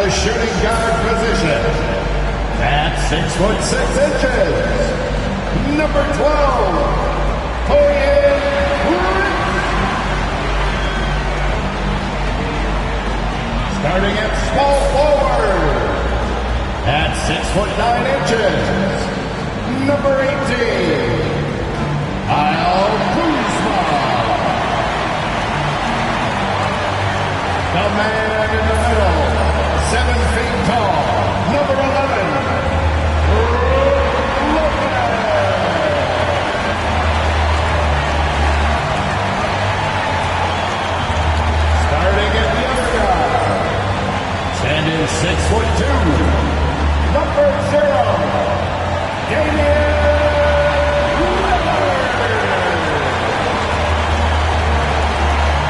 the shooting guard position, at 6'6" number 12, starting at small forward, at 6'9", number 18, Kuzma. The man in the middle, 7 feet tall, number 11, starting at the other guard, standing 6'2", number 0, Damian.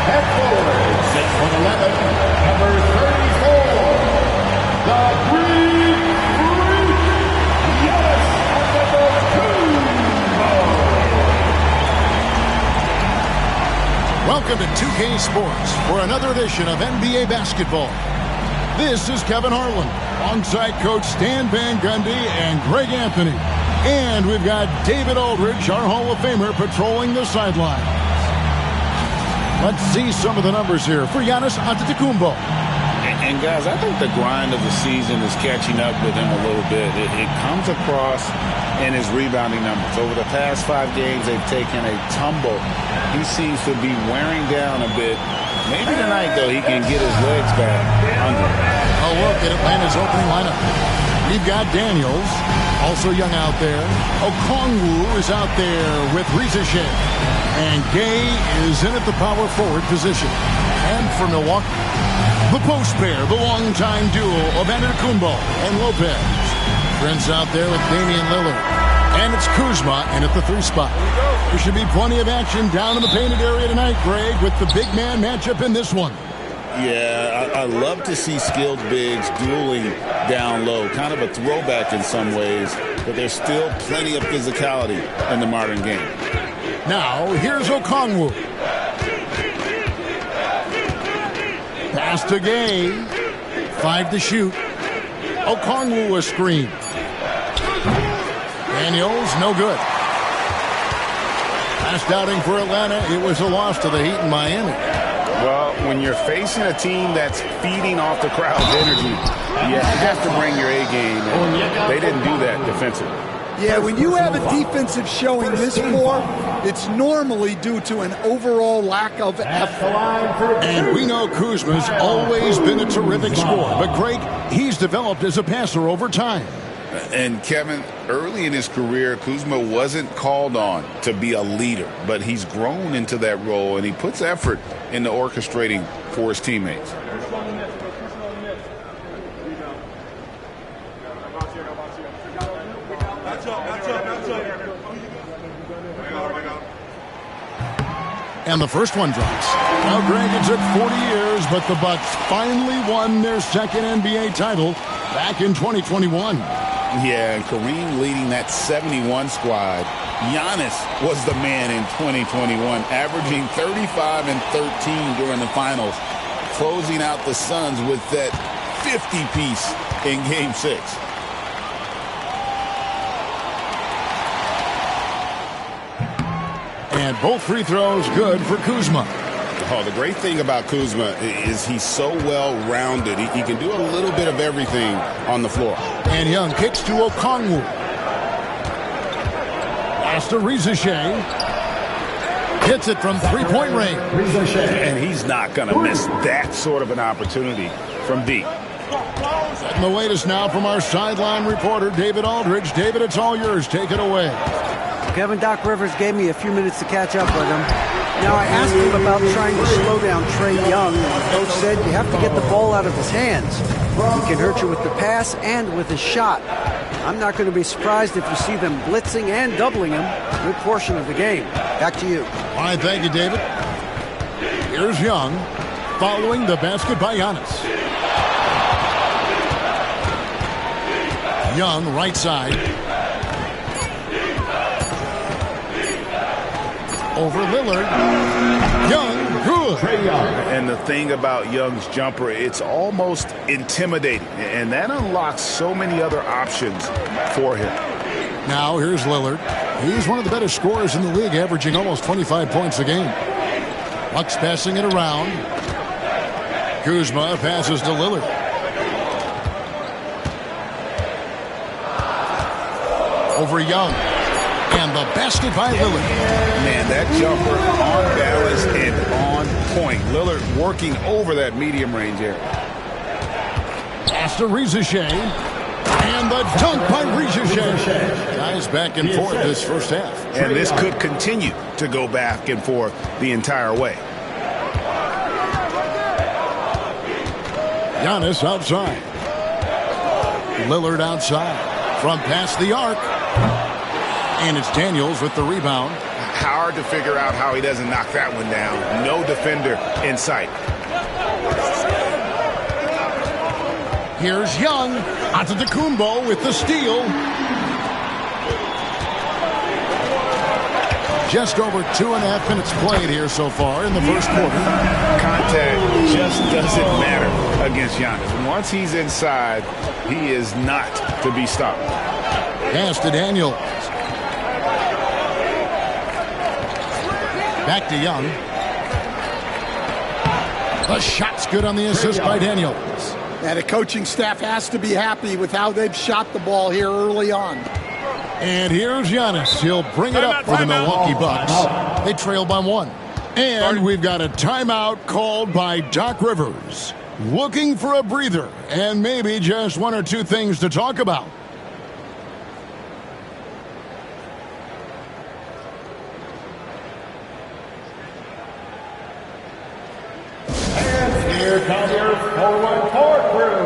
At forward, 6'11", number 34, the Greek Freak, Giannis Antetokounmpo. Welcome to 2K Sports for another edition of NBA basketball. This is Kevin Harlan, alongside Coach Stan Van Gundy and Greg Anthony. And we've got David Aldridge, our Hall of Famer, patrolling the sideline. Let's see some of the numbers here for Giannis Antetokounmpo. And guys, I think the grind of the season is catching up with him a little bit. It comes across in his rebounding numbers. Over the past 5 games, they've taken a tumble. He seems to be wearing down a bit. Maybe tonight, though, he can get his legs back under him. A look at Atlanta's opening lineup. We've got Daniels, also young out there. Okongwu is out there with Rizeshe. And Gay is in at the power forward position. And for Milwaukee, the post pair, the longtime duo of Antetokounmpo and Lopez. Friends out there with Damian Lillard. And it's Kuzma in at the 3 spot. There should be plenty of action down in the painted area tonight, Greg, with the big man matchup in this one. Yeah, I love to see skilled bigs dueling down low. Kind of a throwback in some ways, but there's still plenty of physicality in the modern game. Now, here's Okongwu. Pass to Gay. 5 to shoot. Okongwu a screen. Daniels, no good. Last outing for Atlanta, it was a loss to the Heat in Miami. Well, when you're facing a team that's feeding off the crowd's energy, you have to bring your A game. And they didn't do that defensively. Yeah, when you have a defensive showing this poor, it's normally due to an overall lack of effort. And we know Kuzma's always been a terrific scorer, but Greg, he's developed as a passer over time. And Kevin, early in his career, Kuzma wasn't called on to be a leader, but he's grown into that role, and he puts effort into orchestrating for his teammates. And the first one drops. Now, Greg, it took 40 years, but the Bucks finally won their second NBA title back in 2021. Yeah, and Kareem leading that 71 squad. Giannis was the man in 2021, averaging 35 and 13 during the finals, closing out the Suns with that 50-piece in Game 6. And both free throws good for Kuzma. Oh, the great thing about Kuzma is he's so well-rounded. He can do a little bit of everything on the floor. And Young kicks to Okongwu. Pass to Rizeshe. Hits it from three-point range. And he's not going to miss that sort of an opportunity from deep. Setting the latest now from our sideline reporter, David Aldridge. David, it's all yours. Take it away. Kevin, Doc Rivers gave me a few minutes to catch up with him. Now, I asked him about trying to slow down Trae Young, and the coach said you have to get the ball out of his hands. He can hurt you with the pass and with his shot. I'm not going to be surprised if you see them blitzing and doubling him a good portion of the game. Back to you. All right, thank you, David. Here's Young, following the basket by Giannis. Young, right side. over Lillard. Young, good. And the thing about Young's jumper, it's almost intimidating. And that unlocks so many other options for him. Now here's Lillard. He's one of the better scorers in the league, averaging almost 25 points a game. Bucks passing it around. Kuzma passes to Lillard. Over Young. And the basket by Lillard. Man, that jumper on balance and on point. Lillard working over that medium range area. Pass to Rizichet. And the dunk by Rizichet. Guys back and forth this first half. And this could continue to go back and forth the entire way. Giannis outside. Lillard outside. From past the arc. And it's Daniels with the rebound. Hard to figure out how he doesn't knock that one down. No defender in sight. Here's Young. Antetokounmpo with the steal. Just over 2.5 minutes played here so far in the first quarter. Contact just doesn't matter against Giannis. Once he's inside, he is not to be stopped. Pass to Daniels. Back to Young. The shot's good on the assist by Daniels. And the coaching staff has to be happy with how they've shot the ball here early on. And here's Giannis. He'll bring it up for the Milwaukee Bucks. They trail by 1. And we've got a timeout called by Doc Rivers. Looking for a breather and maybe just 1 or 2 things to talk about. And here comes your forward court crew.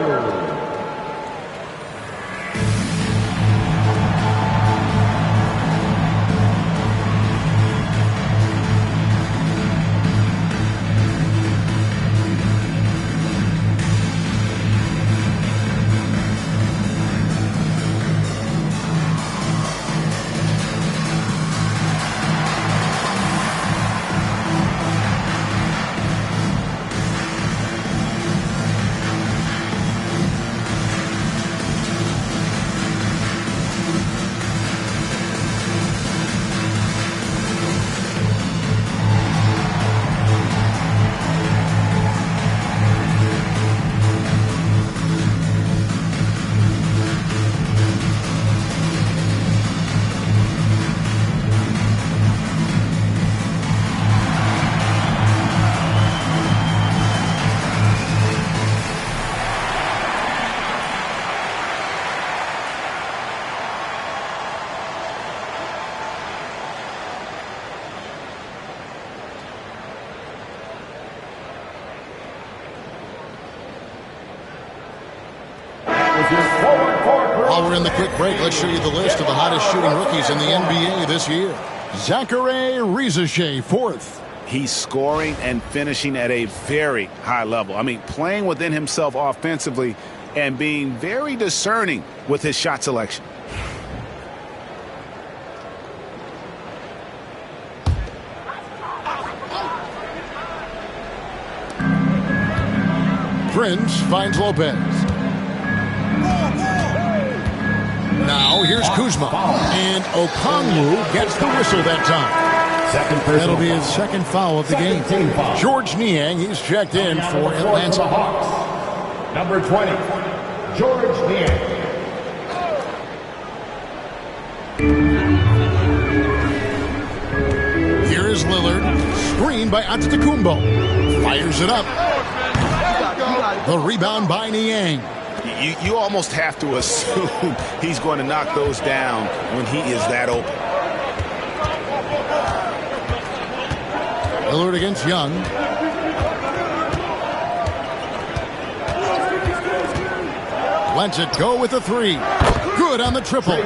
While we're in the quick break, let's show you the list of the hottest shooting rookies in the NBA this year. Zachary Rizichet, 4th. He's scoring and finishing at a very high level. I mean, playing within himself offensively and being very discerning with his shot selection. Prince finds Lopez. Now here's Kuzma. And Okongwu gets the whistle that time. That'll be his second foul of the game. George Niang, he's checked in for Atlanta. Hawks. Number 20, George Niang. Here is Lillard. Screen by Antetokounmpo. Fires it up. The rebound by Niang. You almost have to assume he's going to knock those down when he is that open. Lillard against Young. Lets it go with a 3. Good on the triple.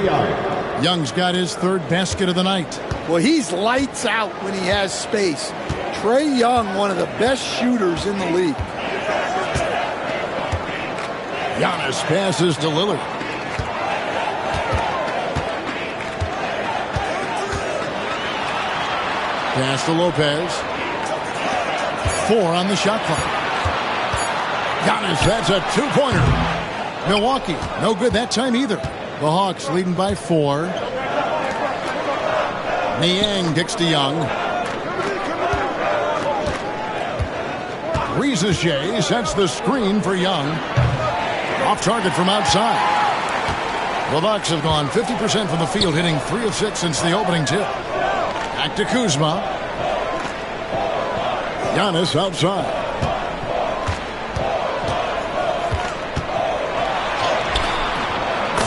Young's got his 3rd basket of the night. Well, he's lights out when he has space. Trae Young, one of the best shooters in the league. Giannis passes to Lillard. Pass to Lopez. 4 on the shot clock. Giannis, that's a 2-pointer. Milwaukee, no good that time either. The Hawks leading by 4. Niang kicks to Young. Rizache sets the screen for Young. Off target from outside. The Bucks have gone 50% from the field, hitting 3 of 6 since the opening tip. Back to Kuzma. Giannis outside.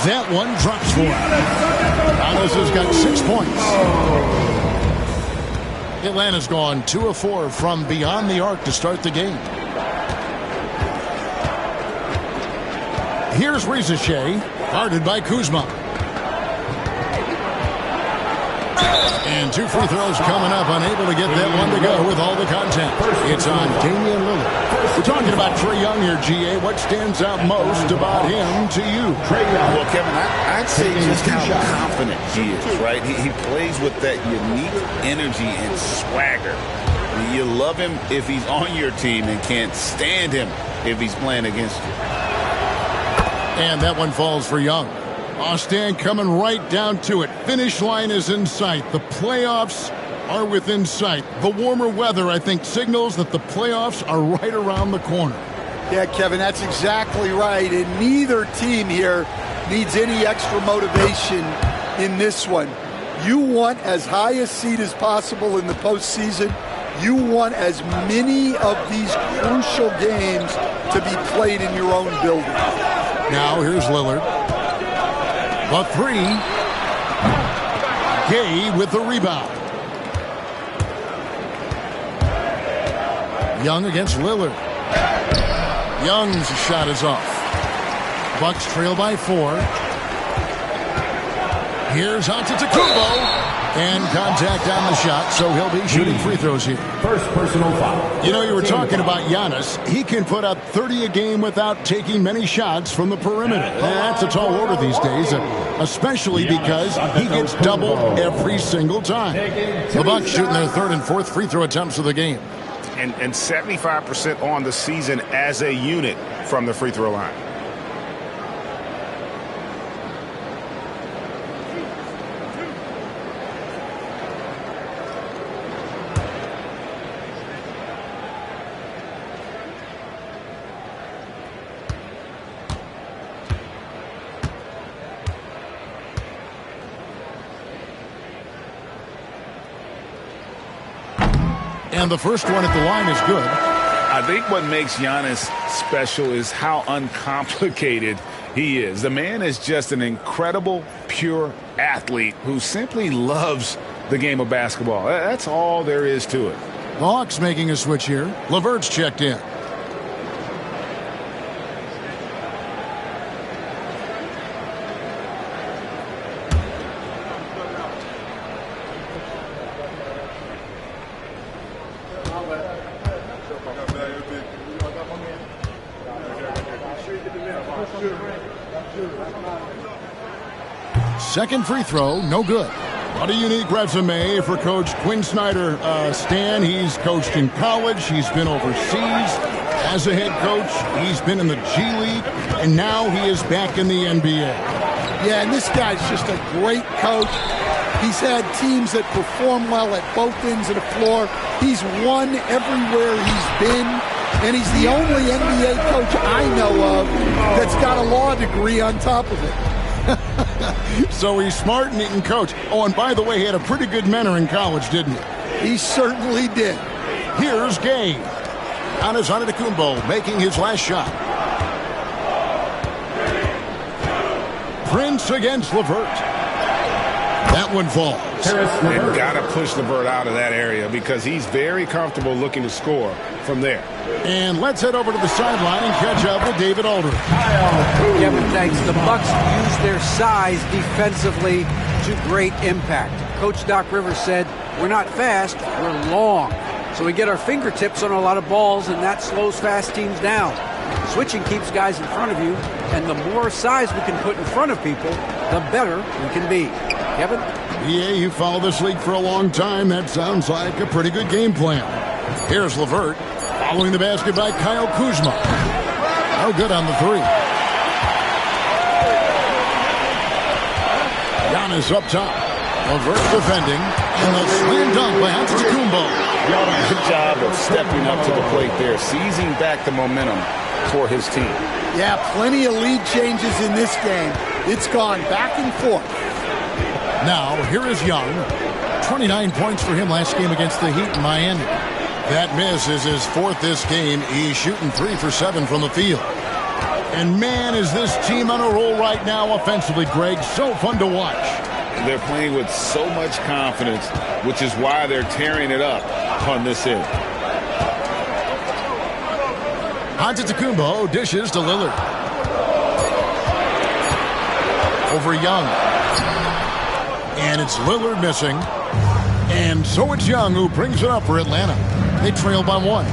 That one drops for him. Giannis has got 6 points. Atlanta's gone 2 of 4 from beyond the arc to start the game. Here's Rizache, guarded by Kuzma. And 2 free throws coming up, unable to get that one to go with all the contact. It's on Damian Lillard. We're talking about Trae Young here, GA. What stands out most about him to you? Well, Kevin, I'd say just how confident he is, right? He plays with that unique energy and swagger. You love him if he's on your team and can't stand him if he's playing against you. And that one falls for Young. Stan coming right down to it. Finish line is in sight. The playoffs are within sight. The warmer weather, I think, signals that the playoffs are right around the corner. Yeah, Kevin, that's exactly right. And neither team here needs any extra motivation in this one. You want as high a seed as possible in the postseason. You want as many of these crucial games to be played in your own building. Now here's Lillard. The 3. Gay with the rebound. Young against Lillard. Young's shot is off. Bucks trail by 4. Here's Antetokounmpo. And contact on the shot, so he'll be shooting free throws here. First personal foul. You know, you were talking about Giannis. He can put up 30 a game without taking many shots from the perimeter. That's a tall order these days, especially because he gets doubled every single time. The Bucks shooting their 3rd and 4th free throw attempts of the game. And 75% on the season as a unit from the free throw line. And the first one at the line is good. I think what makes Giannis special is how uncomplicated he is. The man is just an incredible, pure athlete who simply loves the game of basketball. That's all there is to it. The Hawks making a switch here. LeVert's checked in. Second free throw, no good. What a unique resume for Coach Quinn Snyder. Stan, he's coached in college. He's been overseas as a head coach. He's been in the G League, and now he is back in the NBA. Yeah, and this guy's just a great coach. He's had teams that perform well at both ends of the floor. He's won everywhere he's been, and he's the only NBA coach I know of that's got a law degree on top of it. So he's smart and he can coach. Oh, and by the way, he had a pretty good mentor in college, didn't he? He certainly did. Here's Gay. Giannis Antetokounmpo making his last shot. Prince against LeVert. That one falls. And got to push LeVert out of that area because he's very comfortable looking to score from there. And let's head over to the sideline and catch up with David Aldridge. Kevin, thanks. The Bucks use their size defensively to great impact. Coach Doc Rivers said, we're not fast, we're long. So we get our fingertips on a lot of balls, and that slows fast teams down. Switching keeps guys in front of you, and the more size we can put in front of people, the better we can be. Kevin? Yeah, you follow this league for a long time. That sounds like a pretty good game plan. Here's LeVert. Following the basket by Kyle Kuzma. No good on the three. Giannis up top. LeVert defending. And the slam dunk by Antetokounmpo. Good job of stepping up to the plate there, seizing back the momentum for his team. Yeah, plenty of lead changes in this game. It's gone back and forth. Now, here is Young. 29 points for him last game against the Heat in Miami. That miss is his fourth this game. He's shooting 3 for 7 from the field. And man, is this team on a roll right now offensively, Greg. So fun to watch. They're playing with so much confidence, which is why they're tearing it up on this end. Antetokounmpo dishes to Lillard. Over Young. And it's Lillard missing. And so it's Young who brings it up for Atlanta. They trail by 1.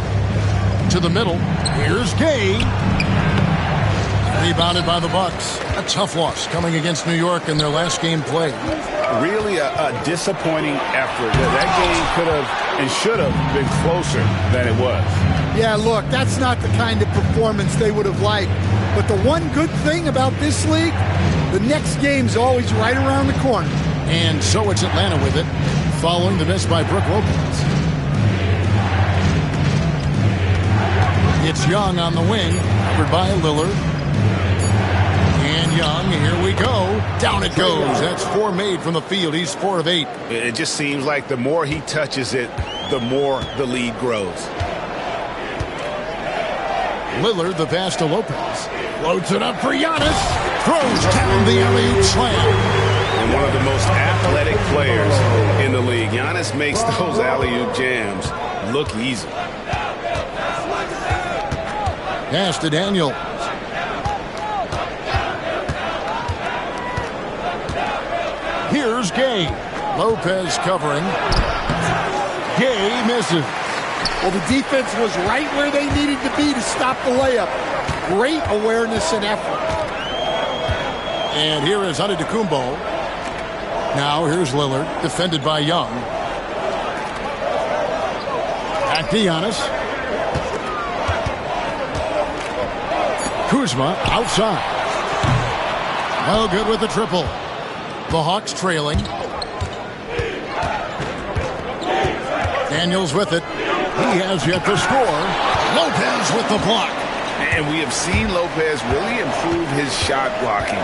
To the middle. Here's Gay. Rebounded by the Bucks. A tough loss coming against New York in their last game played. Really a disappointing effort. That game could have and should have been closer than it was. Yeah, look, that's not the kind of performance they would have liked. But the one good thing about this league, the next game's always right around the corner. And so it's Atlanta with it, following the miss by Brook Lopez. It's Young on the wing, covered by Lillard. And Young, here we go. Down it goes. That's 4 made from the field. He's 4 of 8. It just seems like the more he touches it, the more the lead grows. Lillard, the pass to Lopez. Loads it up for Giannis. Throws down the alley-oop slam. And one of the most athletic players in the league. Giannis makes those alley-oop jams look easy. Pass to Daniels. Here's Gay. Lopez covering. Gay misses. Well, the defense was right where they needed to be to stop the layup. Great awareness and effort. And here is Antetokounmpo. Now here's Lillard, defended by Young. Back to Giannis. Kuzma outside. No good with the triple. The Hawks trailing. Daniels with it. He has yet to score. Lopez with the block. And we have seen Lopez really improve his shot blocking.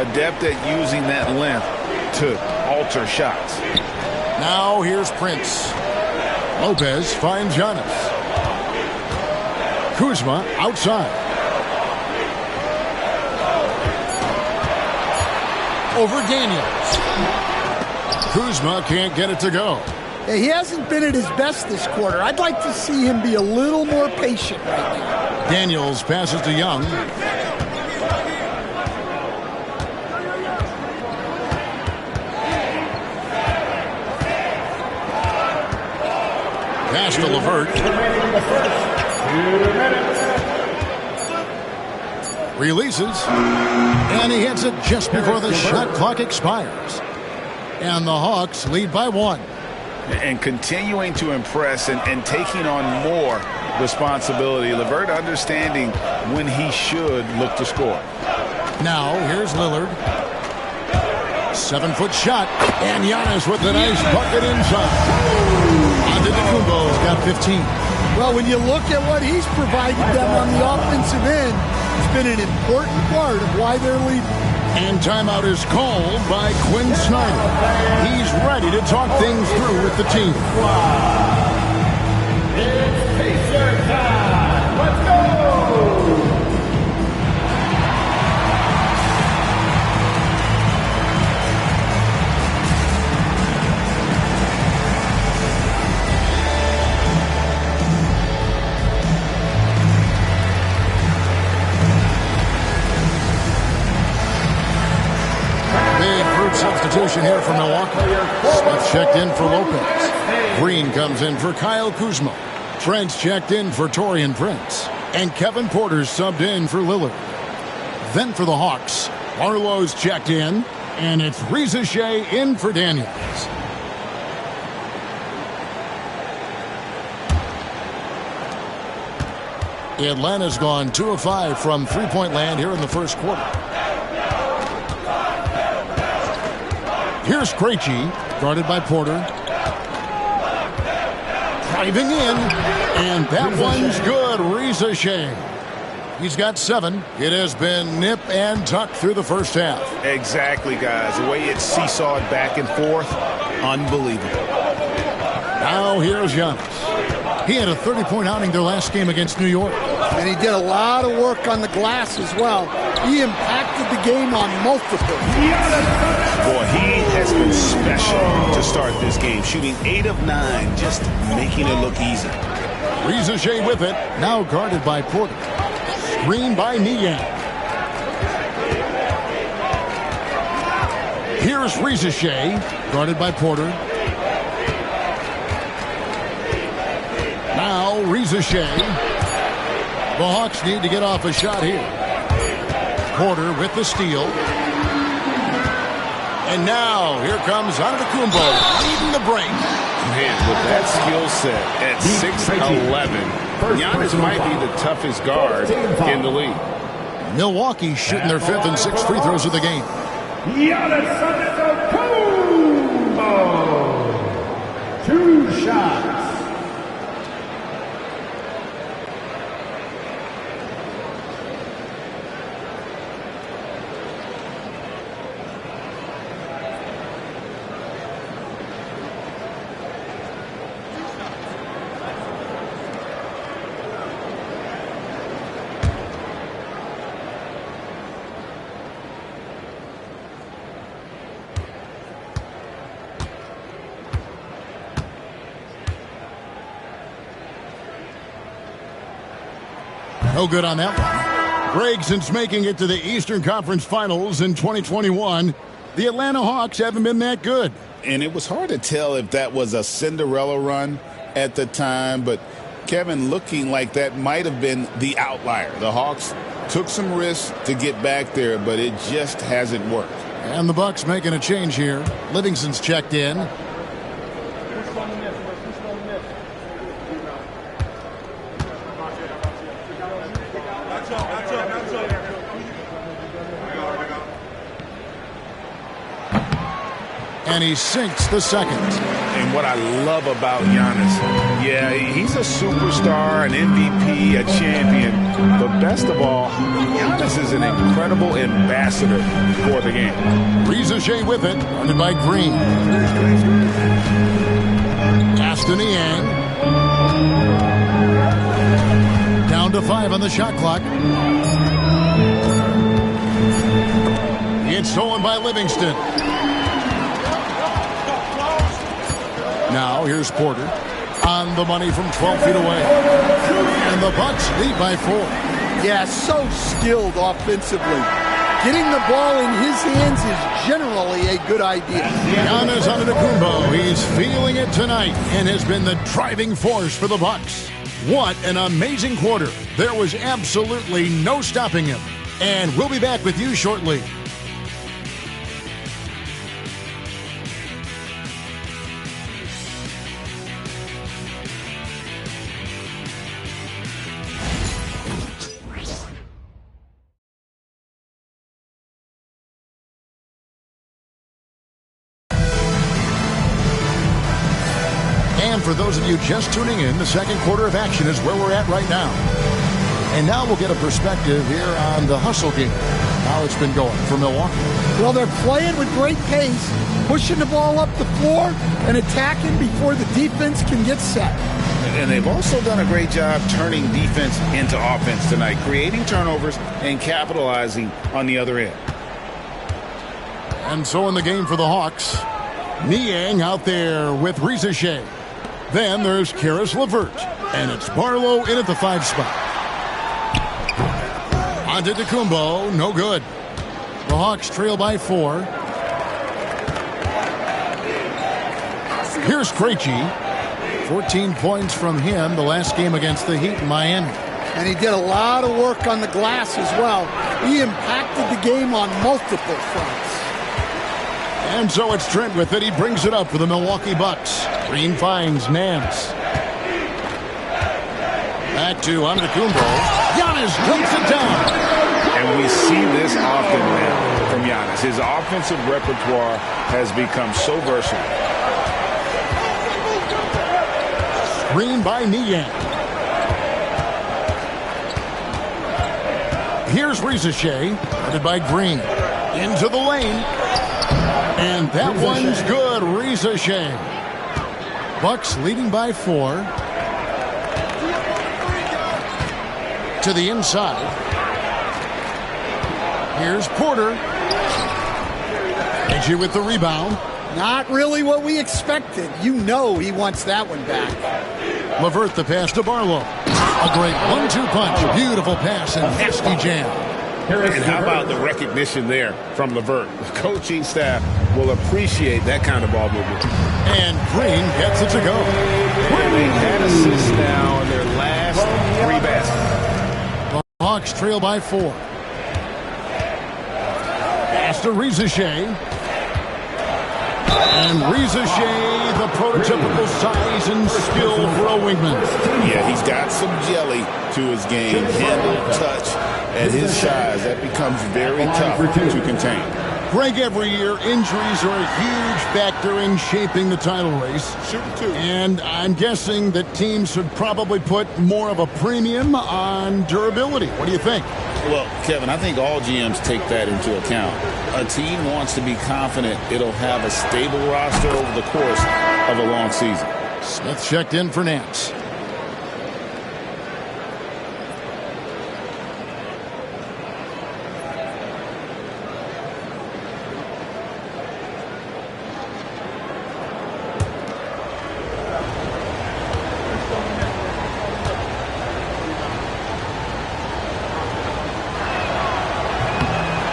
Adept at using that length to alter shots. Now here's Prince. Lopez finds Giannis. Kuzma outside. Over Daniels. Kuzma can't get it to go. Yeah, he hasn't been at his best this quarter. I'd like to see him be a little more patient right now. Daniels passes to Young. Pass to LeVert. Releases. And he hits it just before the shot clock expires. And the Hawks lead by 1. And continuing to impress and taking on more responsibility. LeVert understanding when he should look to score. Now, here's Lillard. 7-foot shot. And Giannis with a nice bucket inside. Antetokounmpo's got 15. Well, when you look at what he's provided them on the offensive end, it's been an important part of why they're leading. And timeout is called by Quinn Snyder. He's ready to talk things through with the team. It's Pacer time. Let's go! Substitution here for Milwaukee. Smith checked in for Lopez. Green comes in for Kyle Kuzma. Trent's checked in for Taurean Prince. And Kevin Porter's subbed in for Lillard. Then for the Hawks, Barlow's checked in. And it's Rizachet in for Daniels. Atlanta's gone 2 of 5 from three-point land here in the first quarter. Here's Krejci, guarded by Porter. Driving in, and that one's good. Rizachet. He's got 7. It has been nip and tuck through the first half. Exactly, guys. The way it's seesawed back and forth, unbelievable. Now here's Giannis. He had a 30-point outing their last game against New York. And he did a lot of work on the glass as well. He impacted the game on multiple. Boy, he has been special to start this game, shooting 8 of 9, just making it look easy. Rizachet with it, now guarded by Porter. Screen by Niang. Here's Rizachet, guarded by Porter. Now Rizachet. The Hawks need to get off a shot here. Porter with the steal. And now here comes Antetokounmpo leading the break. Man, with that skill set at 6'11", Giannis might be the toughest guard in the league. Milwaukee shooting their 5th and 6th free throws of the game. Giannis Antetokounmpo. 2 shots. No good on that one. Greg, since making it to the Eastern Conference Finals in 2021, the Atlanta Hawks haven't been that good. And it was hard to tell if that was a Cinderella run at the time, but Kevin, looking like that might have been the outlier. The Hawks took some risks to get back there, but it just hasn't worked. And the Bucks making a change here. Livingston's checked in. And he sinks the second. And what I love about Giannis, yeah, he's a superstar, an MVP, a champion. But best of all, Giannis is an incredible ambassador for the game. Rizachet with it, guarded by Green. Pass to Niang. Down to 5 on the shot clock. It's stolen by Livingston. Now here's Porter on the money from 12 feet away. And the Bucks lead by 4. Yeah, so skilled offensively. Getting the ball in his hands is generally a good idea. Giannis Antetokounmpo, he's feeling it tonight and has been the driving force for the Bucks. What an amazing quarter. There was absolutely no stopping him. And we'll be back with you shortly. And for those of you just tuning in, the second quarter of action is where we're at right now. And now we'll get a perspective here on the hustle game, how it's been going for Milwaukee. Well, they're playing with great pace, pushing the ball up the floor and attacking before the defense can get set. And they've also done a great job turning defense into offense tonight, creating turnovers and capitalizing on the other end. And so in the game for the Hawks, Niang out there with Rizachet. Then there's Karis LeVert, and it's Barlow in at the 5 spot. Antetokounmpo, no good. The Hawks trail by 4. Here's Krejci. 14 points from him the last game against the Heat in Miami. And he did a lot of work on the glass as well. He impacted the game on multiple fronts. And so it's Trent with it. He brings it up for the Milwaukee Bucks. Green finds Nance. Back to Antetokounmpo. Giannis takes it down. And we see this often now from Giannis. His offensive repertoire has become so versatile. Screen by Niang. Here's Rizichet, guarded by Green. Into the lane. And that one's good. Rizichet. Bucks leading by 4. To the inside. Here's Porter. Reggie with the rebound. Not really what we expected. You know he wants that one back. LeVert the pass to Barlow. A great 1-2 punch. Beautiful pass and nasty jam. And how about the recognition there from LeVert? The coaching staff will appreciate that kind of ball movement. And Green gets it to go. And they had assists now in their last 3 baskets. The Hawks trail by 4. Pass to Rizichet. And Rizichet, the prototypical size and skill for a wingman. Yeah, he's got some jelly to his game. Handle, touch, at his size. That becomes very tough to contain. Greg, every year, injuries are a huge factor in shaping the title race. And I'm guessing that teams should probably put more of a premium on durability. What do you think? Well, Kevin, I think all GMs take that into account. A team wants to be confident it'll have a stable roster over the course of a long season. Smith checked in for Nance.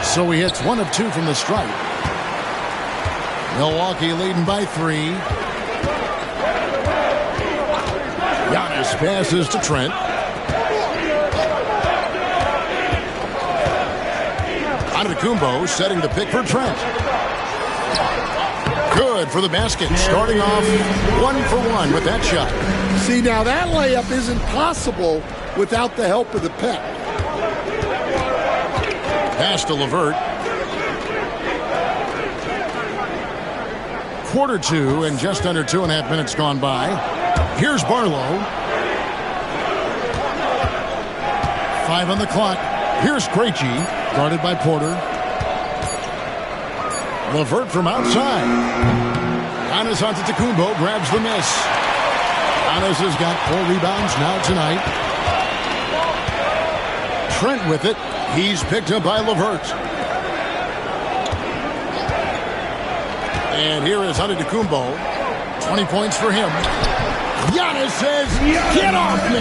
So he hits 1 of 2 from the stripe. Milwaukee leading by 3. Giannis passes to Trent. Antetokounmpo setting the pick for Trent. Good for the basket. Starting off 1 for 1 with that shot. See, now that layup isn't possible without the help of the pick. Pass to LeVert. 1/4 and just under 2.5 minutes gone by. Here's Barlow. 5 on the clock. Here's Krejci, guarded by Porter. LeVert from outside. Giannis Antetokounmpo grabs the miss. Giannis has got 4 rebounds now tonight. Trent with it. He's picked up by LeVert. And here is Antetokounmpo. 20 points for him. Giannis says, get off me.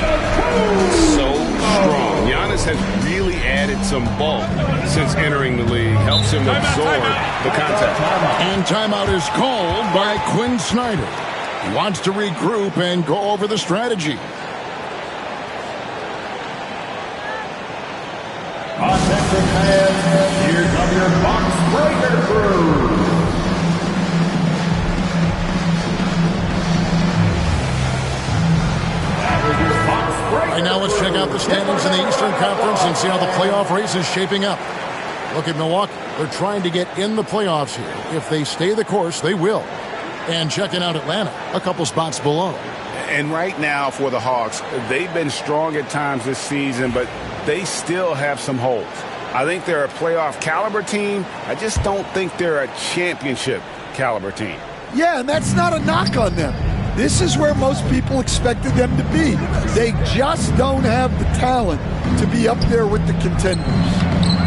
So strong. Giannis has really added some bulk since entering the league. Helps him absorb the contact. And timeout is called by Quinn Snyder. He wants to regroup and go over the strategy. Attention fans, here come your box breaker crew. Right now, let's check out the standings in the Eastern Conference and see how the playoff race is shaping up. Look at Milwaukee. They're trying to get in the playoffs here. If they stay the course, they will. And checking out Atlanta, a couple spots below. And right now for the Hawks, they've been strong at times this season, but they still have some holes. I think they're a playoff caliber team. I just don't think they're a championship caliber team. Yeah, and that's not a knock on them. This is where most people expected them to be. They just don't have the talent to be up there with the contenders.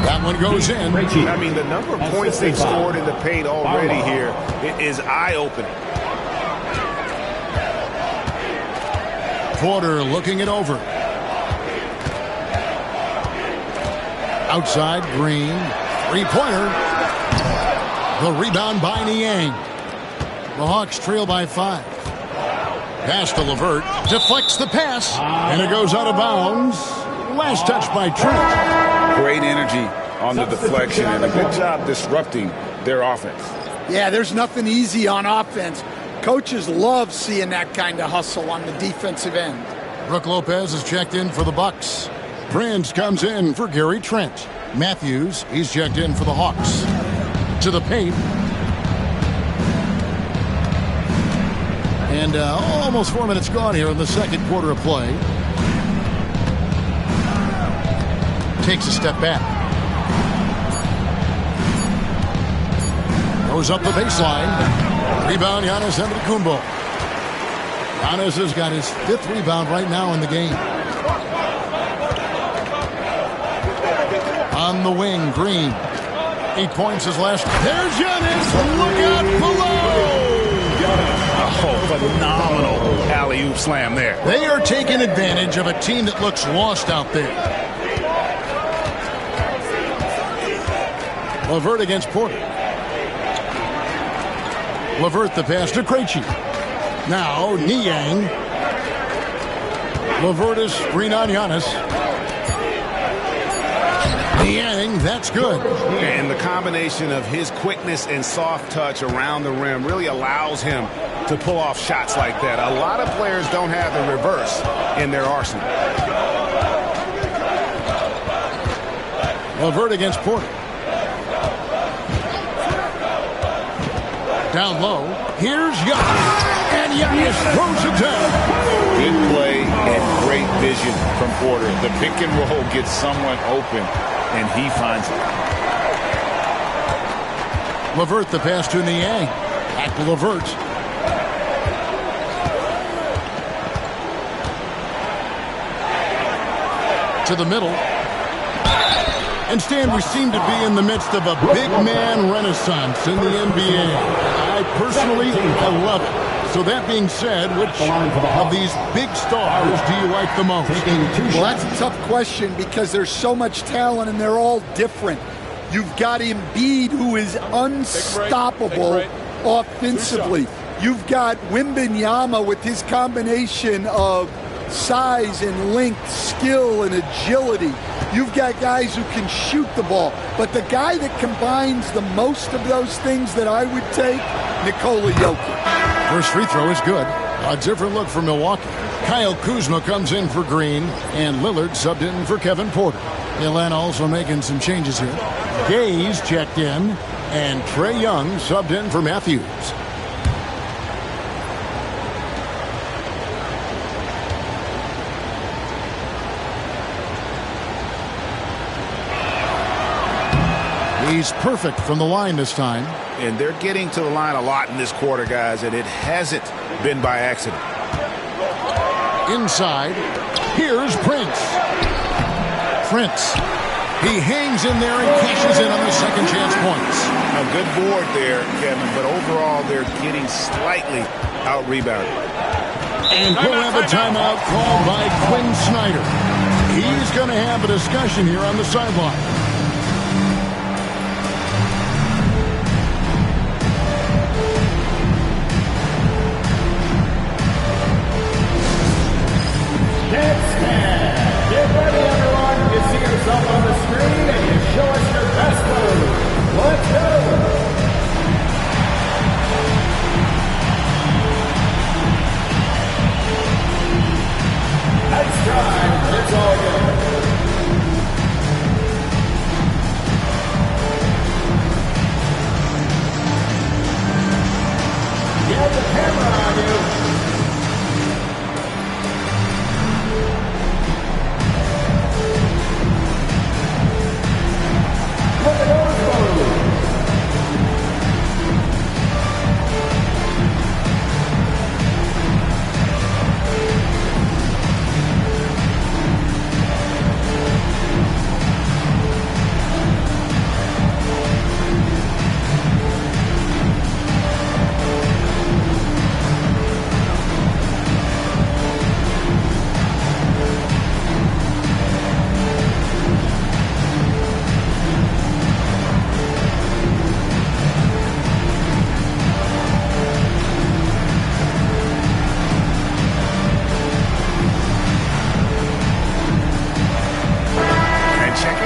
That one goes in. I mean, the number of points they've scored in the paint already here is eye-opening. Porter looking it over. Outside, Green. 3-pointer. The rebound by Niang. The Hawks trail by 5. Pass to LeVert. Deflects the pass. And it goes out of bounds. Last touch by Trent. Great energy on the deflection and a good job disrupting their offense. Yeah, there's nothing easy on offense. Coaches love seeing that kind of hustle on the defensive end. Brook Lopez is checked in for the Bucks. Prince comes in for Gary Trent. Matthews, he's checked in for the Hawks. To the paint. And almost 4 minutes gone here in the second quarter of play. Takes a step back. Goes up the baseline. Rebound, Giannis Antetokounmpo. Giannis has got his 5th rebound right now in the game. On the wing, Green. 8 points his last. There's Giannis. Look out below. Oh, phenomenal alley-oop slam there. They are taking advantage of a team that looks lost out there. LeVert against Porter. LeVert the pass to Krejci. Now Niang. LeVert is screen on Giannis. Niang, that's good. And the combination of his quickness and soft touch around the rim really allows him to pull off shots like that. A lot of players don't have the reverse in their arsenal. LeVert against Porter. Down low. Here's Giannis. And Giannis throws it down. Good play and great vision from Porter. The pick and roll gets someone open, and he finds it. LeVert the pass to Niang. Back to LeVert. To the middle. And Stan, we seem to be in the midst of a big man renaissance in the NBA. I personally love it. So that being said, which of these big stars do you like the most? Well, that's a tough question because there's so much talent and they're all different. You've got Embiid, who is unstoppable offensively. You've got Wembanyama with his combination of size and length, skill and agility. You've got guys who can shoot the ball. But the guy that combines the most of those things that I would take, Nikola Jokic. First free throw is good. A different look for Milwaukee. Kyle Kuzma comes in for Green, and Lillard subbed in for Kevin Porter. Atlanta also making some changes here. Gaze checked in, and Trae Young subbed in for Matthews. He's perfect from the line this time. And they're getting to the line a lot in this quarter, guys, and it hasn't been by accident. Inside, here's Prince. Prince. He hangs in there and cashes in on the second chance points. A good board there, Kevin, but overall they're getting slightly out-rebounded. And we'll have a timeout called by Quinn Snyder. He's going to have a discussion here on the sideline. Get ready, everyone. You see yourself on the screen and you show us your best move. Let's go. Next time, it's all good. Get the camera on you.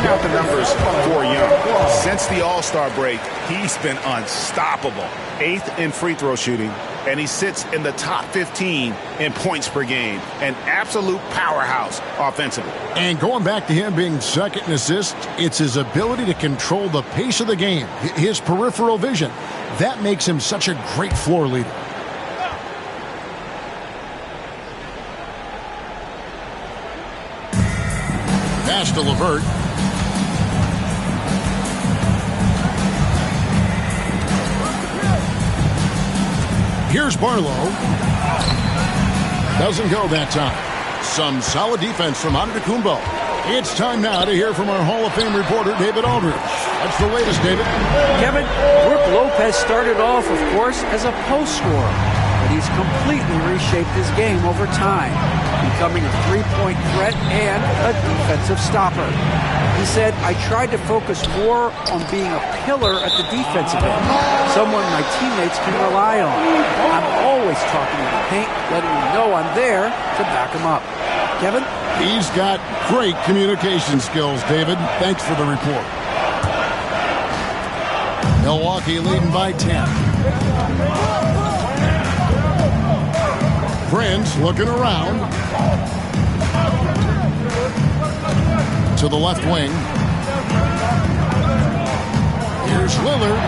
point out the numbers for Young. Since the All-Star break, he's been unstoppable. 8th in free throw shooting, and he sits in the top 15 in points per game. An absolute powerhouse offensively. And going back to him being second in assists, it's his ability to control the pace of the game, his peripheral vision. That makes him such a great floor leader. Pass to LeVert. Here's Barlow. Doesn't go that time. Some solid defense from Antetokounmpo. It's time now to hear from our Hall of Fame reporter, David Aldridge. What's the latest, David? Kevin, Brook Lopez started off, of course, as a post scorer, but he's completely reshaped his game over time, becoming a three-point threat and a defensive stopper. He said, I tried to focus more on being a pillar at the defensive end, someone my teammates can rely on. I'm always talking in the paint, letting them know I'm there to back them up. Kevin? He's got great communication skills, David. Thanks for the report. Milwaukee leading by 10. Prince looking around. To the left wing. Here's Lillard.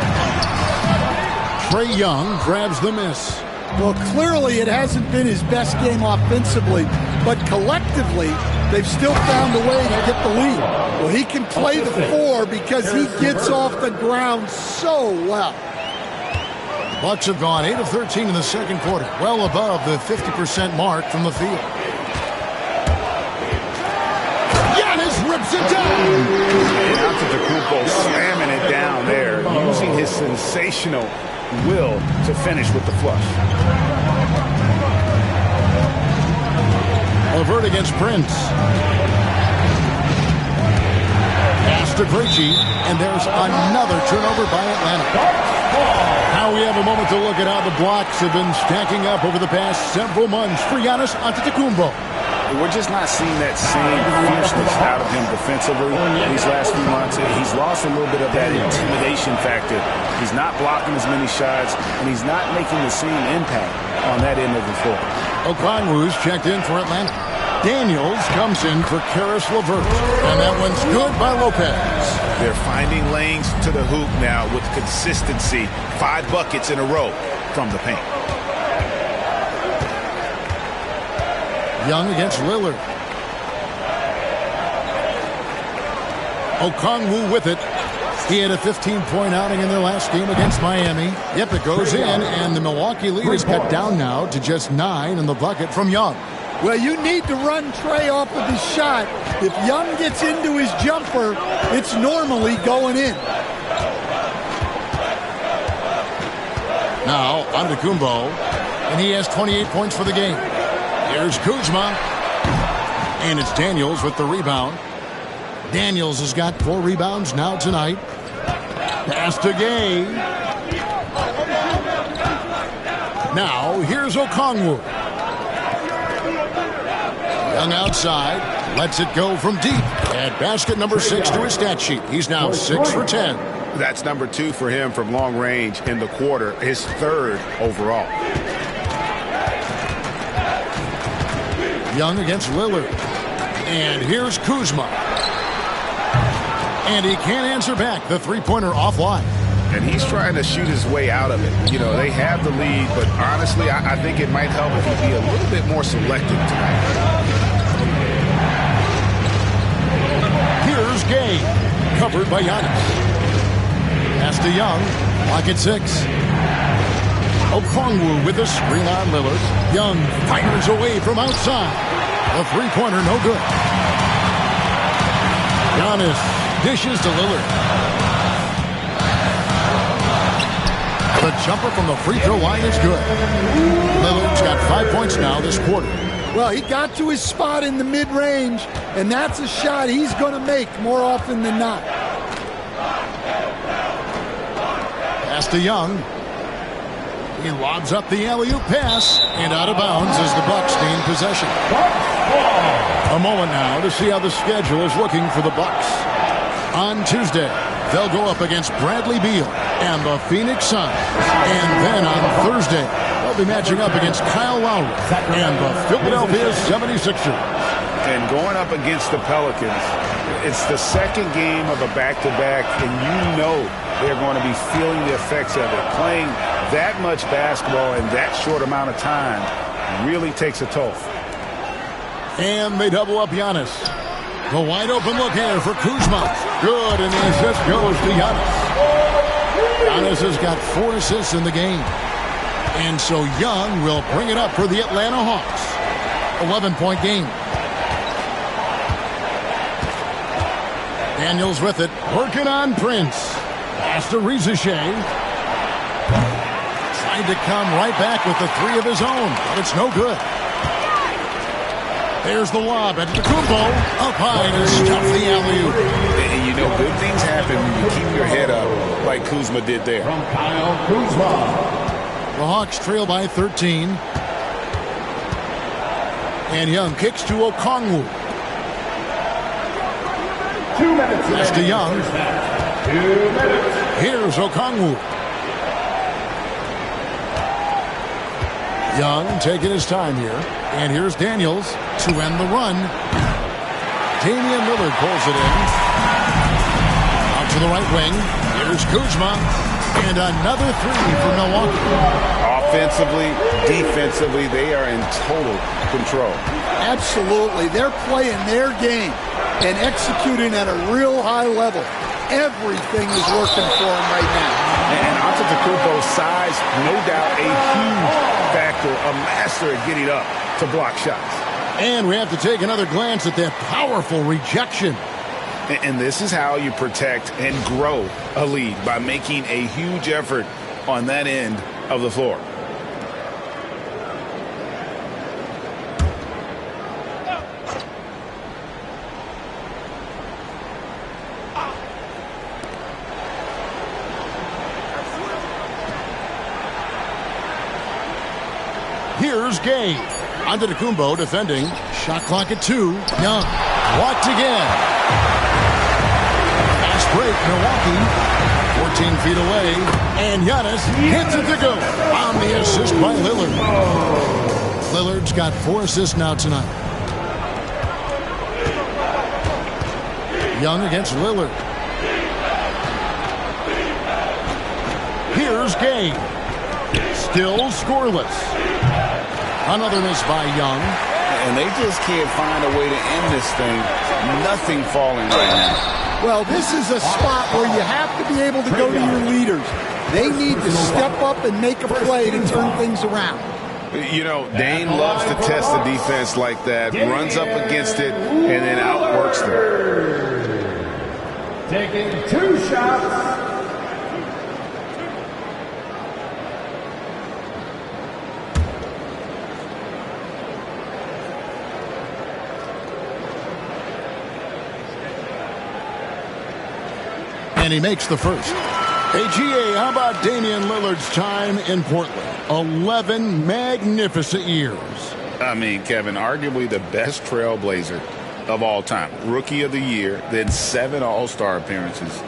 Trae Young grabs the miss. Well, clearly it hasn't been his best game offensively, but collectively, they've still found a way to get the lead. Well, he can play the 4 because he gets off the ground so well. Bucks have gone 8 of 13 in the second quarter, well above the 50% mark from the field. Giannis rips it down. Antetokounmpo slamming it down there, using his sensational will to finish with the flush. LeVert against Prince. Pass to Krejci, and there's another turnover by Atlanta. Now we have a moment to look at how the blocks have been stacking up over the past several months for Giannis Antetokounmpo. We're just not seeing that same fierceness out of him defensively these last few months. He's lost a little bit of that intimidation factor. He's not blocking as many shots, and he's not making the same impact on that end of the floor. Okongwu's checked in for Atlanta. Daniels comes in for Karis LeVert, and that one's good by Lopez. They're finding lanes to the hoop now with consistency. 5 buckets in a row from the paint. Young against Lillard. Okongwu with it. He had a 15-point outing in their last game against Miami. Yep, it goes in, and the Milwaukee lead is cut down now to just 9 in the bucket from Young. Well, you need to run Trae off of his shot. If Young gets into his jumper, it's normally going in. Now, Antetokounmpo, and he has 28 points for the game. Here's Kuzma, and it's Daniels with the rebound. Daniels has got 4 rebounds now tonight. Pass to Gay. Now, here's Okongwu. Young outside, lets it go from deep. Add basket number 6 to his stat sheet. He's now 6 for 10. That's number 2 for him from long range in the quarter, his 3rd overall. Young against Lillard. And here's Kuzma. And he can't answer back. The three-pointer offline. And he's trying to shoot his way out of it. You know, they have the lead, but honestly, I think it might help if he be a little bit more selective tonight. Here's Gay. Covered by Giannis. Pass to Young. Lock at 6. Okongwu with a screen on Lillard. Young fires away from outside. The three-pointer no good. Giannis dishes to Lillard. The jumper from the free throw line is good. Lillard's got 5 points now this quarter. Well, he got to his spot in the mid-range, and that's a shot he's going to make more often than not. Pass to Young. He lobs up the alley-oop pass, and out of bounds as the Bucks gain possession. A moment now to see how the schedule is looking for the Bucks. On Tuesday, they'll go up against Bradley Beal and the Phoenix Suns. And then on Thursday, they'll be matching up against Kyle Lowry and the Philadelphia 76ers. And going up against the Pelicans, it's the second game of a back-to-back, and you know they're going to be feeling the effects of it. Playing that much basketball in that short amount of time really takes a toll. And they double up Giannis. The wide open look here for Kuzma. Good, and the assist goes to Giannis. Giannis has got 4 assists in the game. And so Young will bring it up for the Atlanta Hawks. 11-point game. Daniels with it, working on Prince. Pass to Rizichet. Trying to come right back with the 3 of his own, but it's no good. There's the lob at Kumbo. Up high to stuff the alley-oop. And you know, good things happen when you keep your head up like Kuzma did there. From Kyle Kuzma. The Hawks trail by 13. And Young kicks to Okongwu. 2 minutes. Pass to Young. 2 minutes. Here's Okongwu. Young taking his time here. And here's Daniels to end the run. Damian Lillard pulls it in. Out to the right wing. Here's Kuzma. And another 3 for Milwaukee. Offensively, defensively, they are in total control. Absolutely. They're playing their game and executing at a real high level. Everything is working for them right now. And Antetokounmpo's size, no doubt a huge factor, a master at getting up to block shots. And we have to take another glance at that powerful rejection. And this is how you protect and grow a lead, by making a huge effort on that end of the floor. Here's Gay. Antetokounmpo defending. Shot clock at 2. Young blocked again. Fast break, Milwaukee. 14 feet away. And Giannis hits it to go. On the assist by Lillard. Lillard's got 4 assists now tonight. Young against Lillard. Here's Gay. Still scoreless. Another miss by Young. And they just can't find a way to end this thing. Nothing falling right now. Well, this is a spot where you have to be able to go to your leaders. They need to step up and make a play to turn things around. You know, Dame loves to test the defense like that, runs up against it, and then outworks them. Taking 2 shots. And he makes the first. AGA, how about Damian Lillard's time in Portland? 11 magnificent years. I mean, Kevin, arguably the best trailblazer of all time. Rookie of the year, then 7 All-Star appearances.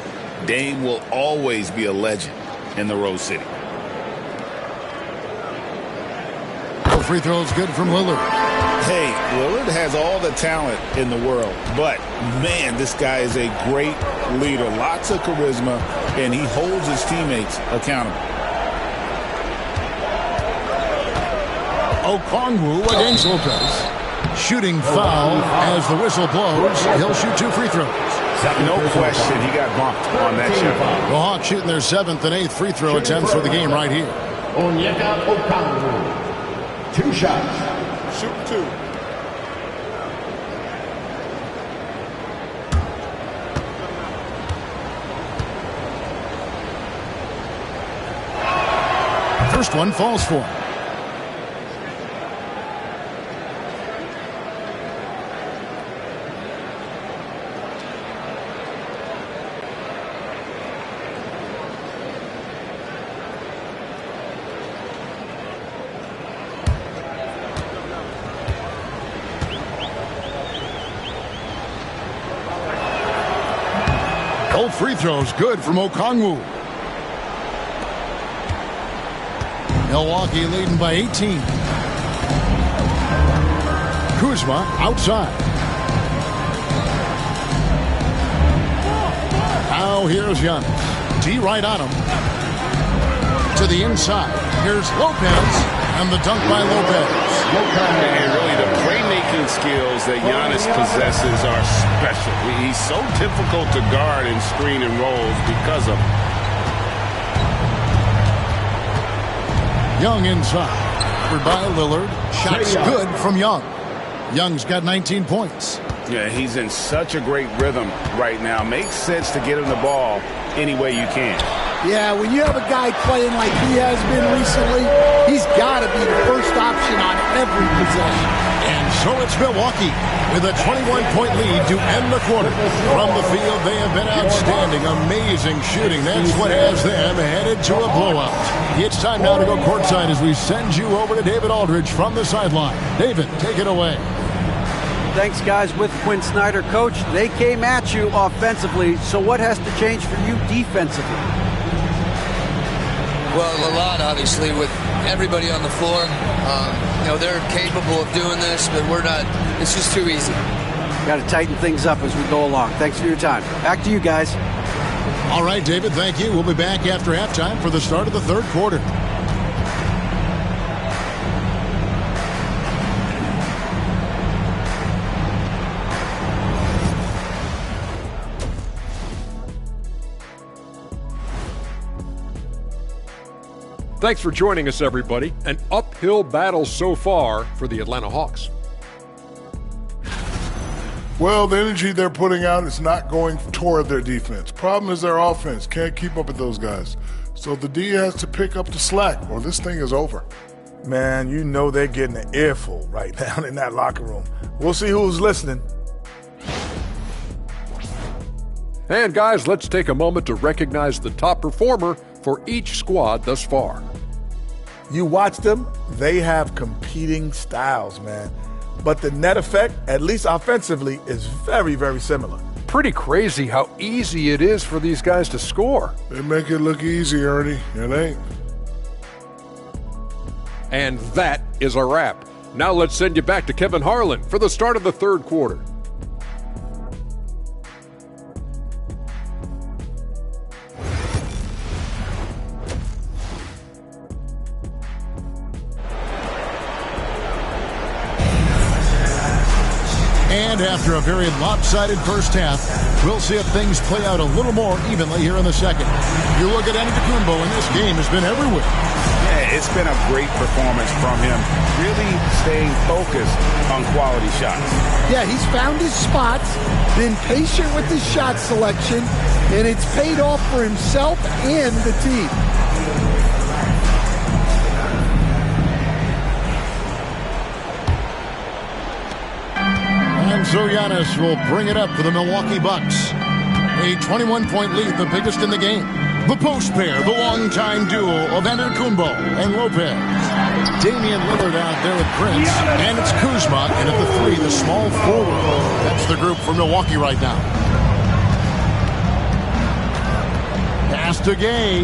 Dame will always be a legend in the Rose City. No free throws good from Lillard. Hey, Lillard has all the talent in the world, but, man, this guy is a great leader. Lots of charisma, and he holds his teammates accountable. Okongwu against Lopez. Shooting foul as the whistle blows. He'll shoot 2 free throws. No question, he got bumped on that shot. The Hawks shooting their 7th and 8th free throw attempts for the game right here. Onyeka Okongwu. 2 shots. Shoot 2. First one falls for him. Both free throws good from Okongwu. Milwaukee leading by 18. Kuzma outside. Now here's Giannis. D right on him. To the inside. Here's Lopez. And the dunk by Lopez. And really the playmaking skills that Giannis possesses are special. He's so difficult to guard in screen and rolls because of it. Young inside. Covered by Lillard. Shot's good from Young. Young's got 19 points. Yeah, he's in such a great rhythm right now. Makes sense to get him the ball any way you can. Yeah, when you have a guy playing like he has been recently, he's got to be the first option on every possession. And so it's Milwaukee with a 21-point lead to end the quarter. From the field, they have been outstanding. Amazing shooting. That's what has them headed to a blowout. It's time now to go courtside as we send you over to David Aldridge from the sideline. David, take it away. Thanks, guys. With Quinn Snyder, coach, they came at you offensively. So what has to change for you defensively? Well, a lot, obviously, with everybody on the floor. They're capable of doing this, but we're not. It's just too easy. Got to tighten things up as we go along. Thanks for your time. Back to you guys. All right, David, thank you. We'll be back after halftime for the start of the third quarter. Thanks for joining us, everybody. An uphill battle so far for the Atlanta Hawks. Well, the energy they're putting out is not going toward their defense. Problem is their offense can't keep up with those guys. So the D has to pick up the slack or this thing is over. Man, you know they're getting an earful right now in that locker room. We'll see who's listening. And guys, let's take a moment to recognize the top performer for each squad thus far. You watch them, they have competing styles, man. But the net effect, at least offensively, is very, very similar. Pretty crazy how easy it is for these guys to score. They make it look easy, Ernie. It ain't. And that is a wrap. Now let's send you back to Kevin Harlan for the start of the third quarter. And after a very lopsided first half, we'll see if things play out a little more evenly here in the second. You look at Antetokounmpo, and this game has been everywhere. Yeah, it's been a great performance from him. Really staying focused on quality shots. Yeah, he's found his spots, been patient with his shot selection, and it's paid off for himself and the team. And so Giannis will bring it up for the Milwaukee Bucks. A 21-point lead, the biggest in the game. The post pair, the longtime duo of Antetokounmpo and Lopez. Damian Lillard out there with Prince. And it's Kuzma, and at the three, the small forward. That's the group for Milwaukee right now. Pass to Gay.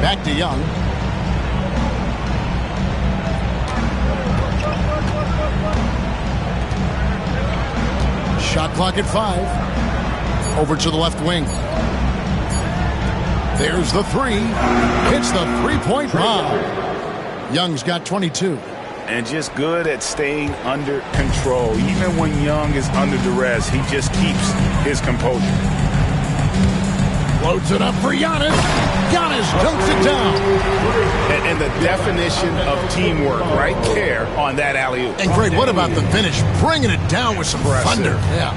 Back to Young. Shot clock at 5. Over to the left wing. There's the three. Hits the three-point bomb. Young's got 22. And just good at staying under control. Even when Young is under duress, he just keeps his composure. Loads it up for Giannis. Giannis dunks it down. And the definition of teamwork right there on that alley-oop. And great, what about the finish? Bringing it down with some thunder. Yeah.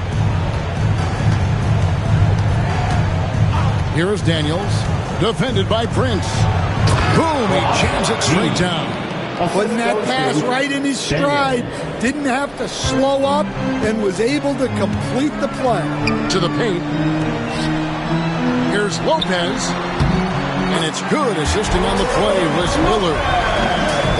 Here is Daniels, defended by Prince. Boom, he jams it straight down. Putting that pass right in his stride. Didn't have to slow up and was able to complete the play. To the paint. Here's Lopez. And it's good, assisting on the play was Lillard.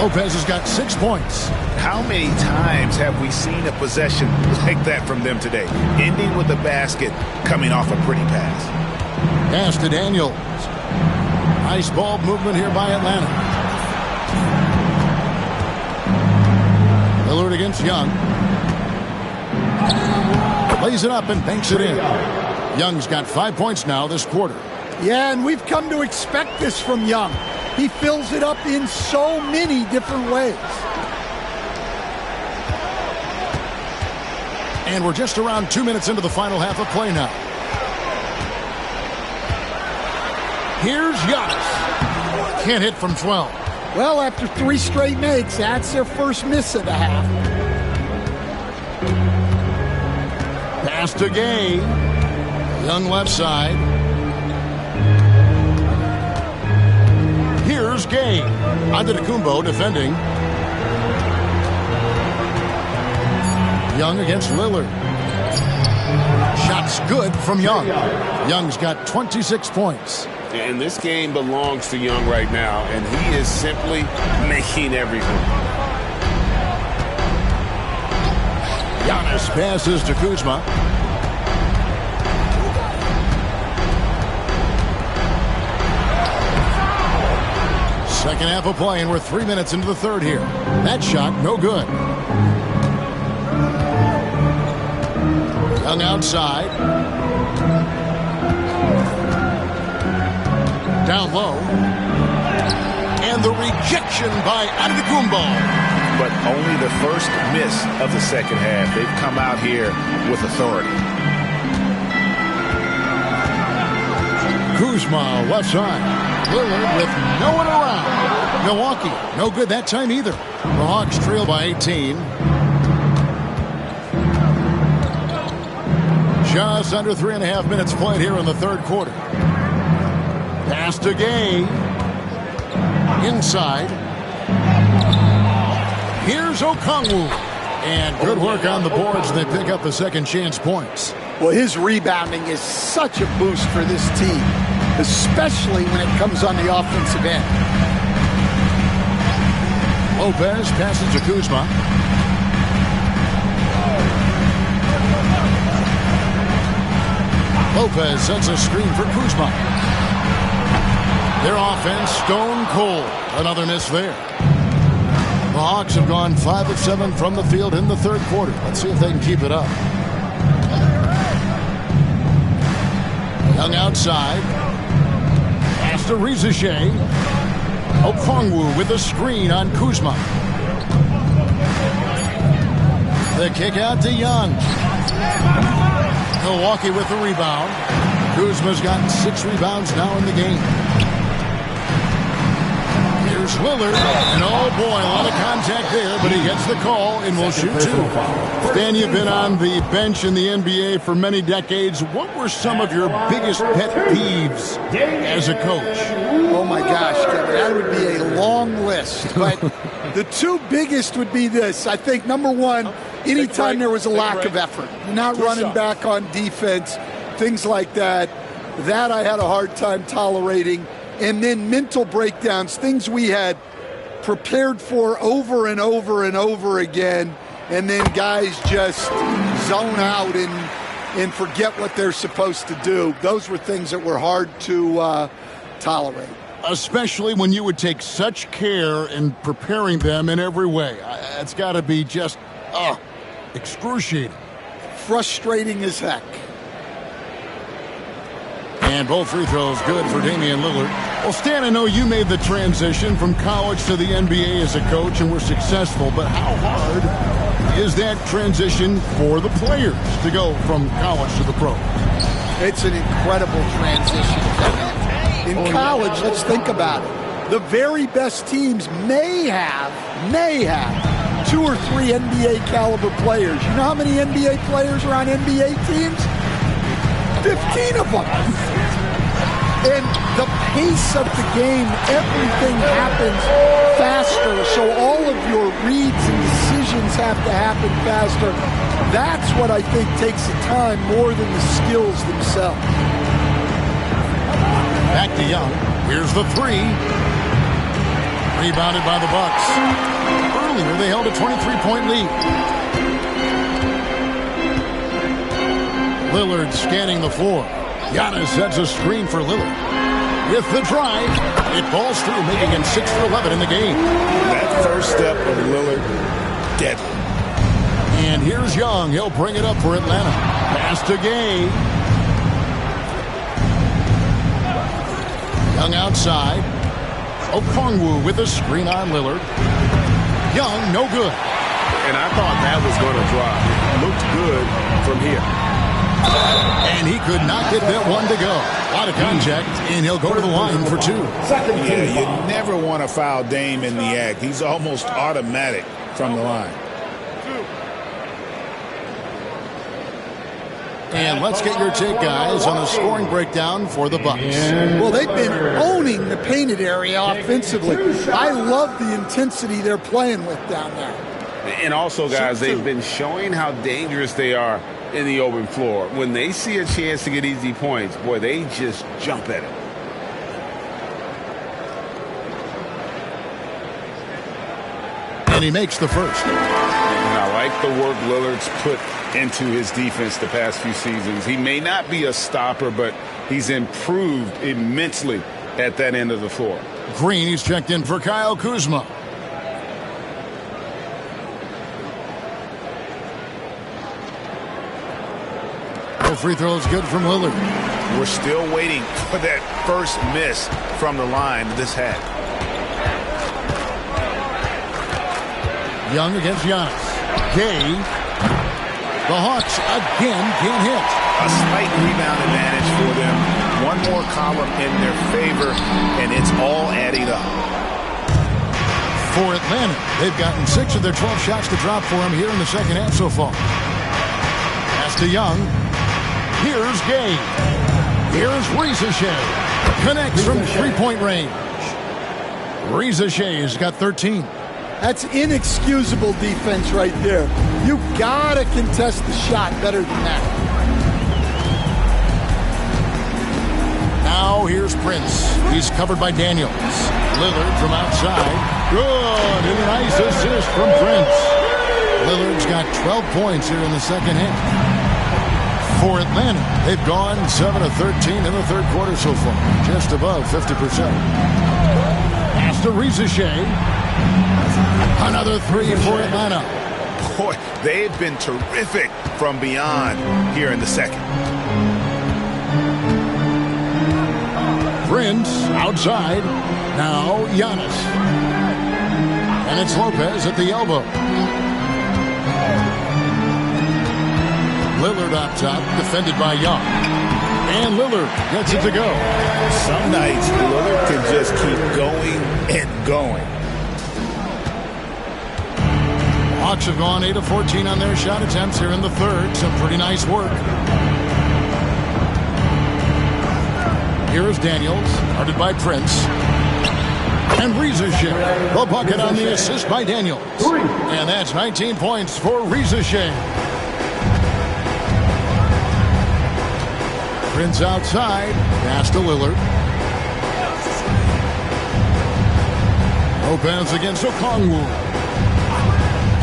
Lopez has got 6 points. How many times have we seen a possession like that from them today? Ending with a basket, coming off a pretty pass. Pass to Daniels. Nice ball movement here by Atlanta. Lillard against Young. Lays it up and banks it in. Young's got 5 points now this quarter. Yeah, and we've come to expect this from Young. He fills it up in so many different ways. And we're just around 2 minutes into the final half of play now. Here's Giannis. Can't hit from 12. Well, after 3 straight makes, that's their first miss of the half. Pass to Gay. Young left side. Here's Gay. Antetokounmpo defending. Young against Lillard. Shots good from Young. Young's got 26 points. And this game belongs to Young right now, and he is simply making everything. Giannis passes to Kuzma. Second half of play, and we're 3 minutes into the third here. That shot, no good. Young outside. Down low. And the rejection by Antetokounmpo. But only the first miss of the second half. They've come out here with authority. Kuzma left side. Lillard with no one around. Milwaukee, no good that time either. The Hawks trail by 18. Just under 3.5 minutes played here in the third quarter. Pass to Gay. Inside. Here's Okongwu. And good work on the boards. They pick up the second chance points. Well, his rebounding is such a boost for this team, especially when it comes on the offensive end. Lopez passes to Kuzma. Lopez sends a screen for Kuzma. Their offense stone cold. Another miss there. The Hawks have gone 5 of 7 from the field in the third quarter. Let's see if they can keep it up. Young outside. Pass to Rizichet. Okongwu with a screen on Kuzma. The kick out to Young. Milwaukee with the rebound. Kuzma's gotten 6 rebounds now in the game. Here's Lillard. And oh boy, a lot of contact there, but he gets the call and will shoot 2. Dan, you've been on the bench in the NBA for many decades. What were some of your biggest pet peeves as a coach? Oh my gosh, Kevin, that would be a long list. But the 2 biggest would be this. I think number 1, anytime there was a lack of effort, not running back on defense, things like that, that I had a hard time tolerating. And then mental breakdowns, things we had prepared for over and over and over again, and then guys just zone out and forget what they're supposed to do. Those were things that were hard to tolerate. Especially when you would take such care in preparing them in every way. It's got to be just excruciating. Frustrating as heck. And both free throws good for Damian Lillard. Well, Stan, I know you made the transition from college to the NBA as a coach and were successful, but how hard is that transition for the players to go from college to the pro? It's an incredible transition. In college, let's think about it. The very best teams may have 2 or 3 NBA caliber players. You know how many NBA players are on NBA teams? 15 of them. And the pace of the game, everything happens faster. So all of your reads and decisions have to happen faster. That's what I think takes the time more than the skills themselves. Back to Young. Here's the 3. Rebounded by the Bucks. Earlier, they held a 23-point lead. Lillard scanning the floor. Giannis sets a screen for Lillard. With the drive, it falls through, making him 6 for 11 in the game. That first step of Lillard, deadly. And here's Young. He'll bring it up for Atlanta. Pass to Gay. Young outside. Okongwu with a screen on Lillard. Young, no good. And I thought that was going to drop. It looked good from here. And he could not get that one to go. A lot of contact, and he'll go to the line for 2. Yeah, you never want to foul Dame in the act. He's almost automatic from the line. And let's get your take, guys, on the scoring breakdown for the Bucks. Well, they've been owning the painted area offensively. I love the intensity they're playing with down there. And also, guys, they've been showing how dangerous they are in the open floor. When they see a chance to get easy points, boy, they just jump at it. And he makes the first. And I like the work Lillard's put into his defense the past few seasons. He may not be a stopper, but he's improved immensely at that end of the floor. Green, he's checked in for Kyle Kuzma. No free throws good from Lillard. We're still waiting for that first miss from the line this half. Young against Giannis. Gay. The Hawks again can't hit. A slight rebound advantage for them. One more column in their favor, and it's all adding up. For Atlanta, they've gotten 6 of their 12 shots to drop for him here in the second half so far. Pass to Young. Here's Gay. Here's Rizachet. Connects from three-point range. Rizachet's got 13. That's inexcusable defense right there. You gotta contest the shot better than that. Now here's Prince. He's covered by Daniels. Lillard from outside. Good. And a nice assist from Prince. Lillard's got 12 points here in the second half. For Atlanta, they've gone 7 of 13 in the third quarter so far. Just above 50%. Pass to Rizachet. Another 3 for Atlanta. Boy, they've been terrific from beyond here in the second. Prince outside. Now Giannis. And it's Lopez at the elbow. Lillard up top, defended by Young. And Lillard gets it to go. Some nights, Lillard can just keep going and going. Hawks have gone 8 of 14 on their shot attempts here in the third. Some pretty nice work. Here is Daniels, guarded by Prince. And Rizachet. The bucket on the assist by Daniels. And that's 19 points for Rizachet. Prince outside. Pass to Lillard. Lopez against Okongwu.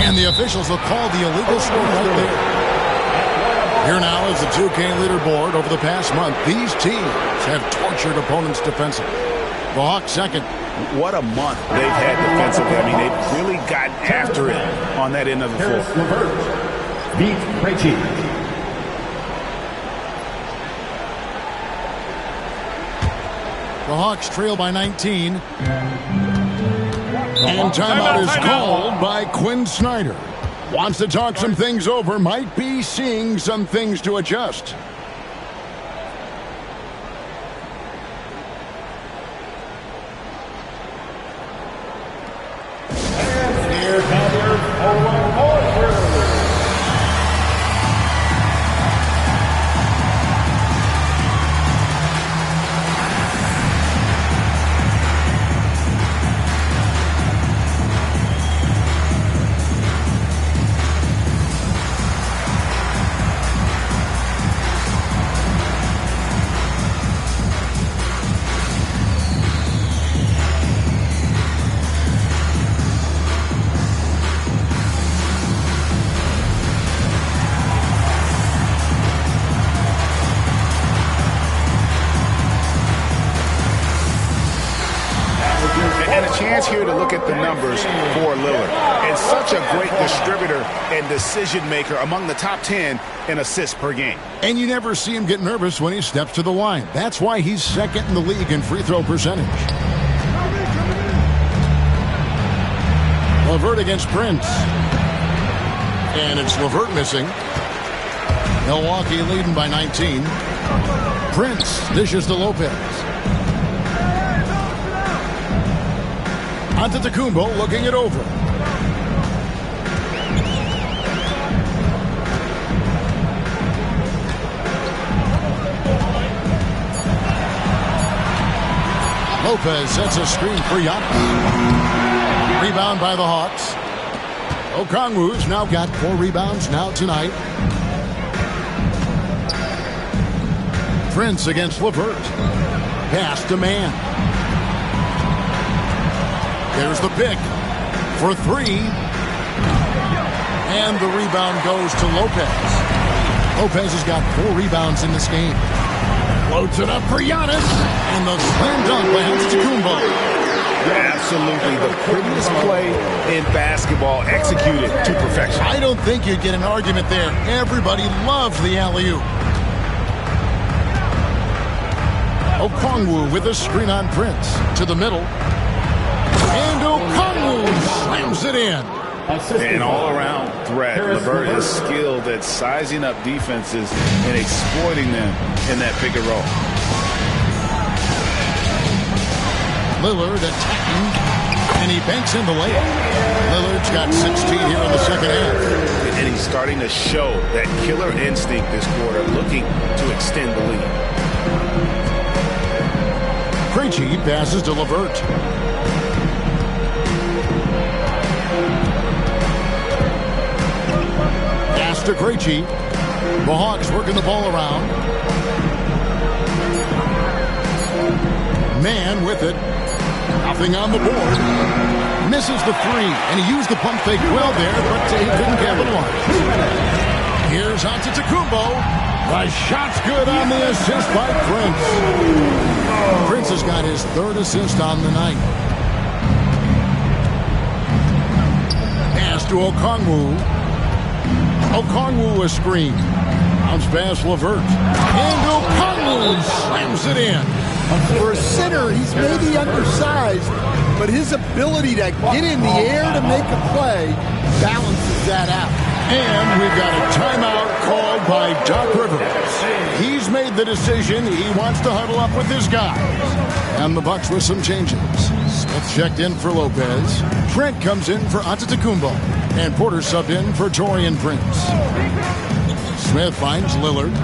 And the officials will call the illegal score right there. Here now is the 2K leaderboard. Over the past month, these teams have tortured opponents defensively. The Hawks second. What a month they've had defensively. I mean, they've really gotten after it on that end of the floor. Beat Reggie. The Hawks trail by 19. And timeout is called by Quinn Snyder. Wants to talk some things over, might be seeing some things to adjust. And here comes your forward crew. guys here to look at the numbers for Lillard. And such a great distributor and decision maker, among the top 10 in assists per game. And you never see him get nervous when he steps to the line. That's why he's second in the league in free throw percentage. LeVert against Prince. And it's LeVert missing. Milwaukee leading by 19. Prince dishes to Lopez. Antetokounmpo looking it over. Lopez sets a screen for Giannis. Rebound by the Hawks. Okongwu's now got 4 rebounds now tonight. Prince against LeVert. Pass to Mann. There's the pick for 3. And the rebound goes to Lopez. Lopez has got 4 rebounds in this game. Floats it up for Giannis. And the slam dunk by Antetokounmpo. Absolutely the prettiest play in basketball, executed to perfection. I don't think you'd get an argument there. Everybody loves the alley-oop. Okongwu with a screen on Prince to the middle. And Okongwu slams it in. An all-around threat. LeVert is skilled at sizing up defenses and exploiting them in that pick and roll. Lillard attacking, and he banks in the layup. Lillard's got 16 here in the second half. And he's starting to show that killer instinct this quarter, looking to extend the lead. Krejci passes to LeVert. Pass to Krejci. The Hawks working the ball around. Mann with it. Nothing on the board. Misses the 3, and he used the pump fake well there, but he couldn't capitalize. Here's Antetokounmpo. The shot's good on the assist by Prince. Prince has got his 3rd assist on the night. Pass to Okongwu. Okongwu a screen. Bounce pass LeVert. And Okongwu slams it in. For a center, he's maybe undersized, but his ability to get in the air to make a play balances that out. And we've got a timeout called by Doc Rivers. He's made the decision. He wants to huddle up with his guys. And the Bucks with some changes. Smith checked in for Lopez. Trent comes in for Antetokounmpo. And Porter subbed in for Taurean Prince. Smith finds Lillard.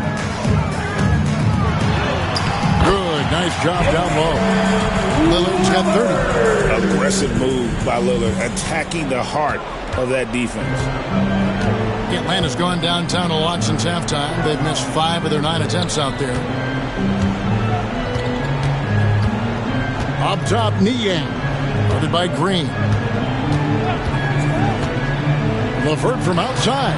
Nice job down low. Lillard's got 30. Aggressive move by Lillard, attacking the heart of that defense. Atlanta's gone downtown a lot since halftime. They've missed 5 of their 9 attempts out there. Up top, Niang. Guarded by Green. LeVert from outside.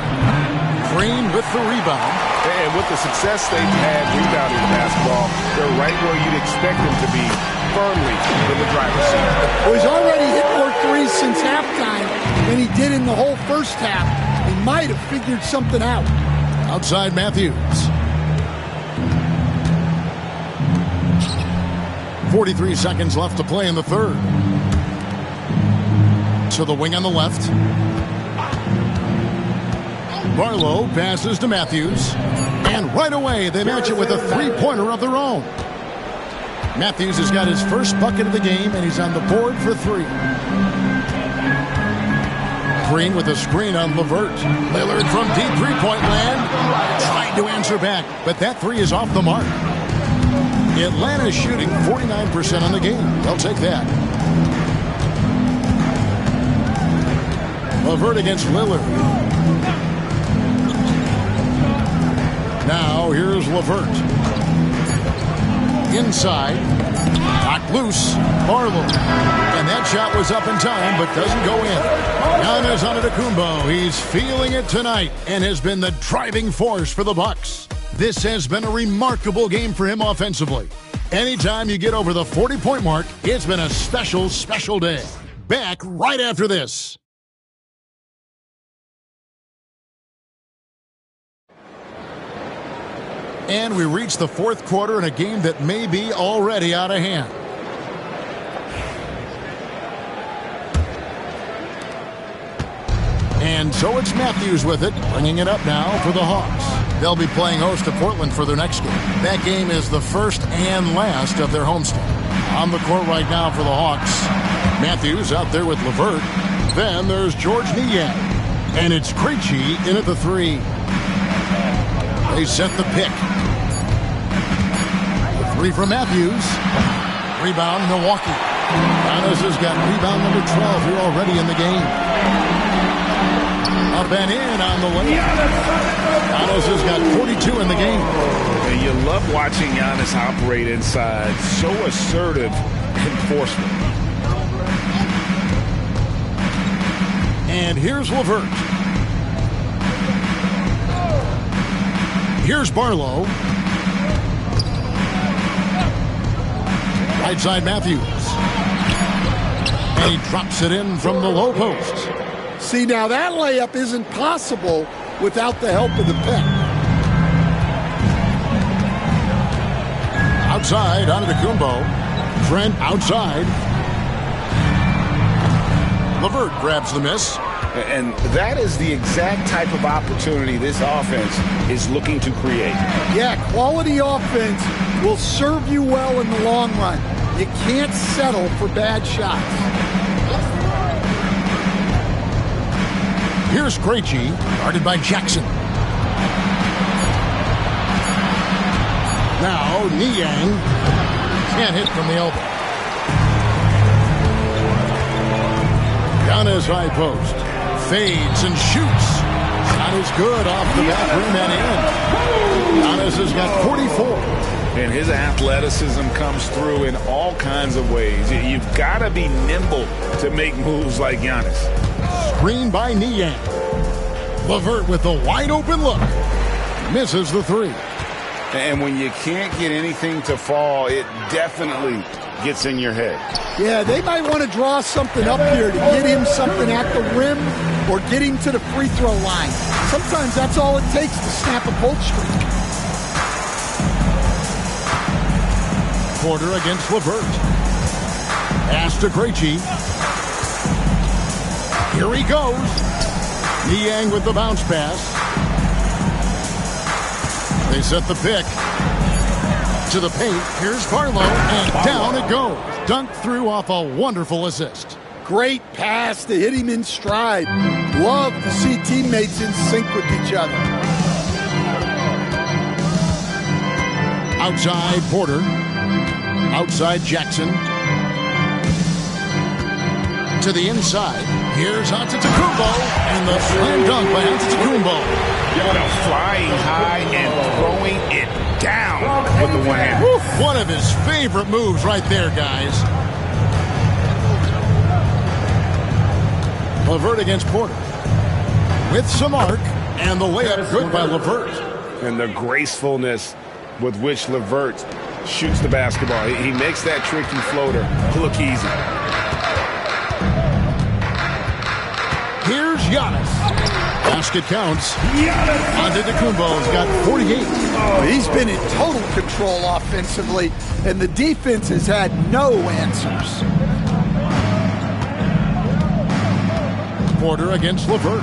Green with the rebound. And with the success they've had rebounding the basketball, they're right where you'd expect them to be, firmly in the driver's seat. Well, he's already hit more threes since halftime than he did in the whole first half. He might have figured something out. Outside Matthews. 43 seconds left to play in the 3rd. To the wing on the left. Barlow passes to Matthews. And right away, they match it with a 3-pointer of their own. Matthews has got his first bucket of the game, and he's on the board for 3. Green with a screen on LeVert. Lillard from deep 3-point land. Trying to answer back, but that 3 is off the mark. Atlanta's shooting 49% on the game. They'll take that. LeVert against Lillard. Now, here's LeVert. Inside. Knocked loose. Barlow. And that shot was up in time, but doesn't go in. Giannis Antetokounmpo. He's feeling it tonight and has been the driving force for the Bucks. This has been a remarkable game for him offensively. Anytime you get over the 40-point mark, it's been a special, special day. back right after this. And we reach the fourth quarter in a game that may be already out of hand. And so it's Matthews with it, bringing it up now for the Hawks. They'll be playing host to Portland for their next game. That game is the first and last of their homestand. On the court right now for the Hawks, Matthews out there with LeVert. Then there's George Niang. And it's Krejci in at the 3. They set the pick. The 3 from Matthews. Rebound, Milwaukee. Giannis has got rebound number 12 here already in the game. Up and in on the way. Giannis has got 42 in the game. And you love watching Giannis operate inside. So assertive enforcement. And here's LeVert. Here's Barlow. Right side Matthews. And he drops it in from the low post. See, now that layup isn't possible without the help of the pick. Outside, Antetokounmpo. Trent outside. LeVert grabs the miss. And that is the exact type of opportunity this offense is looking to create. Yeah, quality offense will serve you well in the long run. You can't settle for bad shots. Here's Krejci, guarded by Jackson. Now, Niang can't hit from the elbow. Giannis high post. Fades and shoots. Shot is good off the back rim and in. Giannis has got 44. And his athleticism comes through in all kinds of ways. You've got to be nimble to make moves like Giannis. Screen by Niang. LeVert with a wide open look. Misses the 3. And when you can't get anything to fall, it definitely gets in your head. Yeah, they might want to draw something up here to get him something at the rim or get him to the free throw line. Sometimes that's all it takes to snap a cold streak. Porter against LeVert. Pass to Krejci. Here he goes. Niang with the bounce pass. They set the pick. To the paint. Here's Barlow. And down it goes. Dunked through off a wonderful assist. Great pass to hit him in stride. Love to see teammates in sync with each other. Outside Porter. Outside Jackson. To the inside. Here's Antetokounmpo. And the slam dunk by Antetokounmpo. Flying high and throwing it down with the one hand. One of his favorite moves right there, guys. LeVert against Porter. With some arc. And the layup good by LeVert. And the gracefulness with which LeVert shoots the basketball. He makes that tricky floater look easy. Here's Giannis. Basket counts. Antetokounmpo's got 48. Oh, he's been in total control offensively, and the defense has had no answers. Porter against LeVert.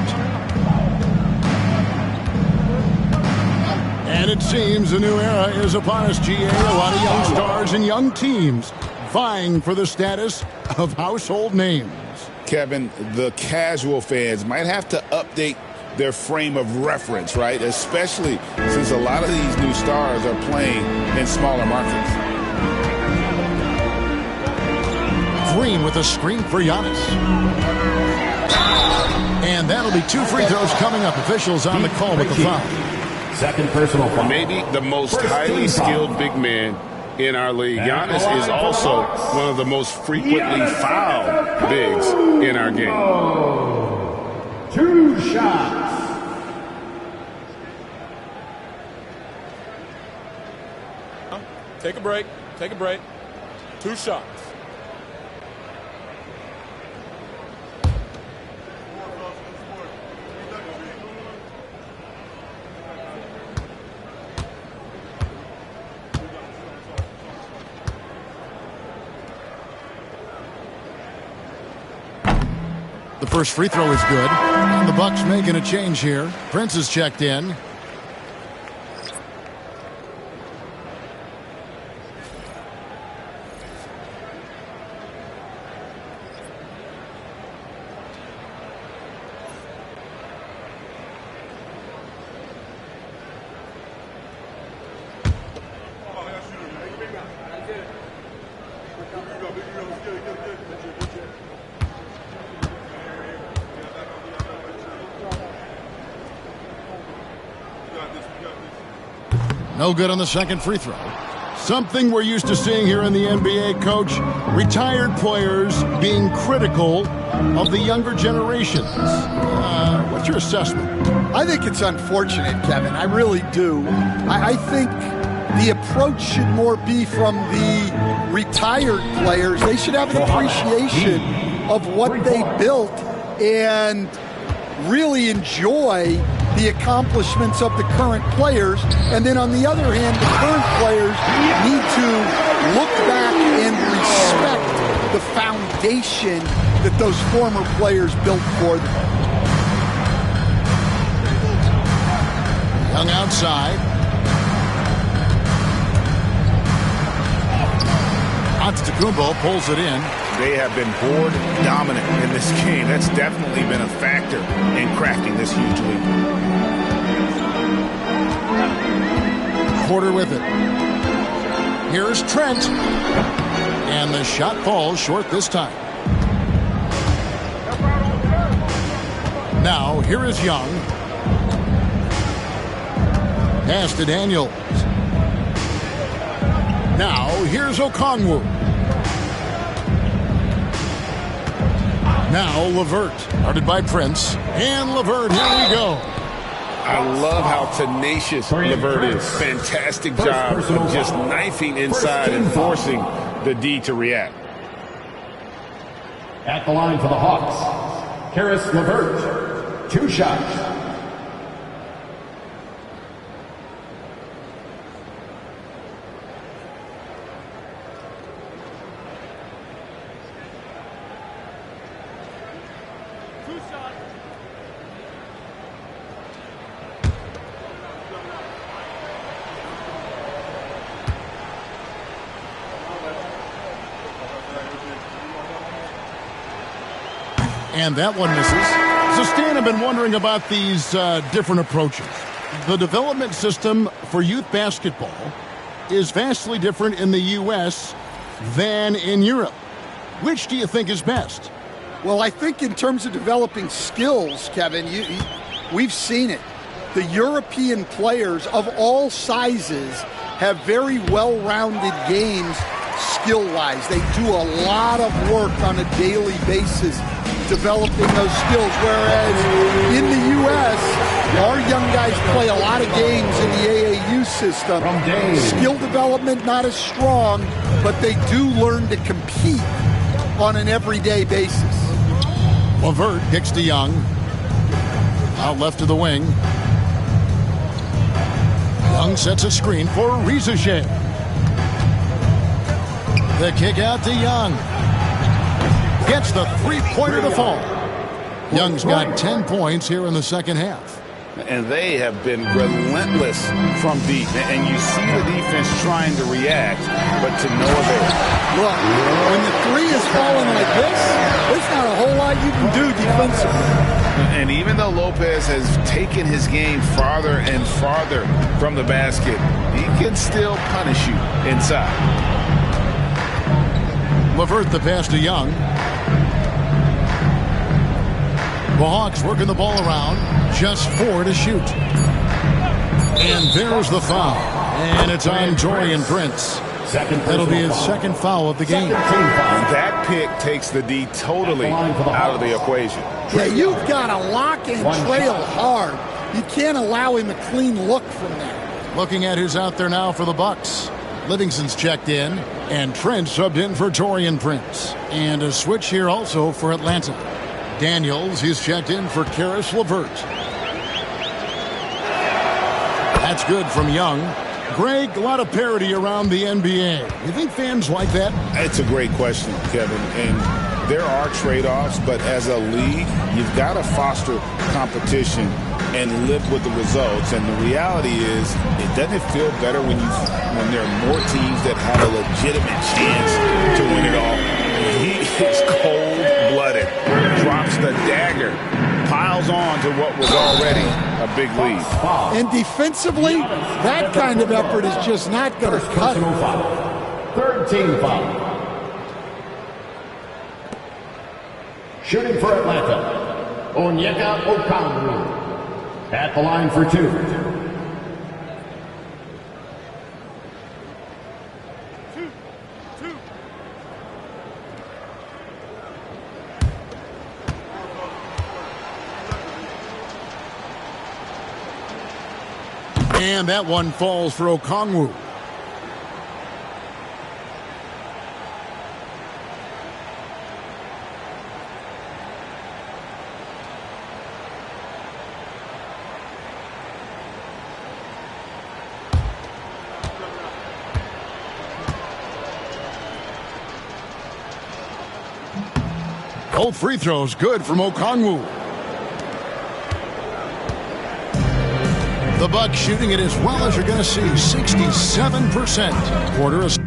And it seems a new era is upon us, GA. A lot of young stars and young teams vying for the status of household names. Kevin, the casual fans might have to update their frame of reference, right? Especially since a lot of these new stars are playing in smaller markets. Green with a screen for Giannis. And that'll be 2 free throws coming up. Officials on the call with the foul. Second personal foul. Maybe the most highly skilled big man in our league. Giannis is also one of the most frequently fouled bigs in our game. 2 shots. Take a break. Take a break. 2 shots. The first free throw is good. And the Bucks making a change here. Prince is checked in. No good on the second free throw. Something we're used to seeing here in the NBA, Coach. Retired players being critical of the younger generations. What's your assessment? I think it's unfortunate, Kevin. I really do. I think the approach should more be from the retired players. They should have an appreciation of what they built and really enjoy the accomplishments of the current players. And then on the other hand, the current players need to look back and respect the foundation that those former players built for them. Young outside. Antetokounmpo pulls it in. They have been board dominant in this game. That's definitely been a factor in crafting this huge lead. Porter with it. Here's Trent. And the shot falls short this time. Now, here is Young. Pass to Daniels. Now, here's Okongwu. Now, LeVert. Guarded by Prince. And LeVert, here we go. I love how tenacious LeVert is. Fantastic job of just knifing inside and forcing the D to react. At the line for the Hawks, Karis LeVert, 2 shots. And that one misses. So, Stan, I've been wondering about these different approaches. The development system for youth basketball is vastly different in the U.S. than in Europe. Which do you think is best? Well, I think in terms of developing skills, Kevin, we've seen it. The European players of all sizes have very well-rounded games skill-wise. They do a lot of work on a daily basis developing those skills, whereas in the U.S., our young guys play a lot of games in the AAU system. Skill development not as strong, but they do learn to compete on an everyday basis. LeVert kicks to Young. Out left to the wing. Young sets a screen for Rizichet. The kick out to Young. Gets the three-pointer to fall. Young's got 10 points here in the second half. And they have been relentless from deep. And you see the defense trying to react, but to no avail. Look, when the three is falling like this, there's not a whole lot you can do defensively. And even though Lopez has taken his game farther and farther from the basket, he can still punish you inside. LeVert the pass to Young. The Hawks working the ball around. Just 4 to shoot. And there's the foul. And it's on Taurean Prince. That'll be his second foul of the game. And that pick takes the D totally out of the equation. Yeah, you've got to lock and trail hard. You can't allow him a clean look from that. Looking at who's out there now for the Bucks. Livingston's checked in. And Trent subbed in for Taurean Prince. And a switch here also for Atlanta. Daniels, he's checked in for Karis LeVert. That's good from Young. Greg, a lot of parity around the NBA. You think fans like that? It's a great question, Kevin. And there are trade-offs, but as a league, you've got to foster competition and live with the results. And the reality is, it doesn't feel better when there are more teams that have a legitimate chance to win it all. He is cold-blooded, drops the dagger, piles on to what was already a big lead. And defensively, that kind of effort is just not going to cut it. Third team foul. Shooting for Atlanta, Onyeka Okongwu. At the line for two. And that one falls for Okongwu. Both free throws good from Okongwu. The Bucks shooting it as well as you're going to see, 67%. Quarter.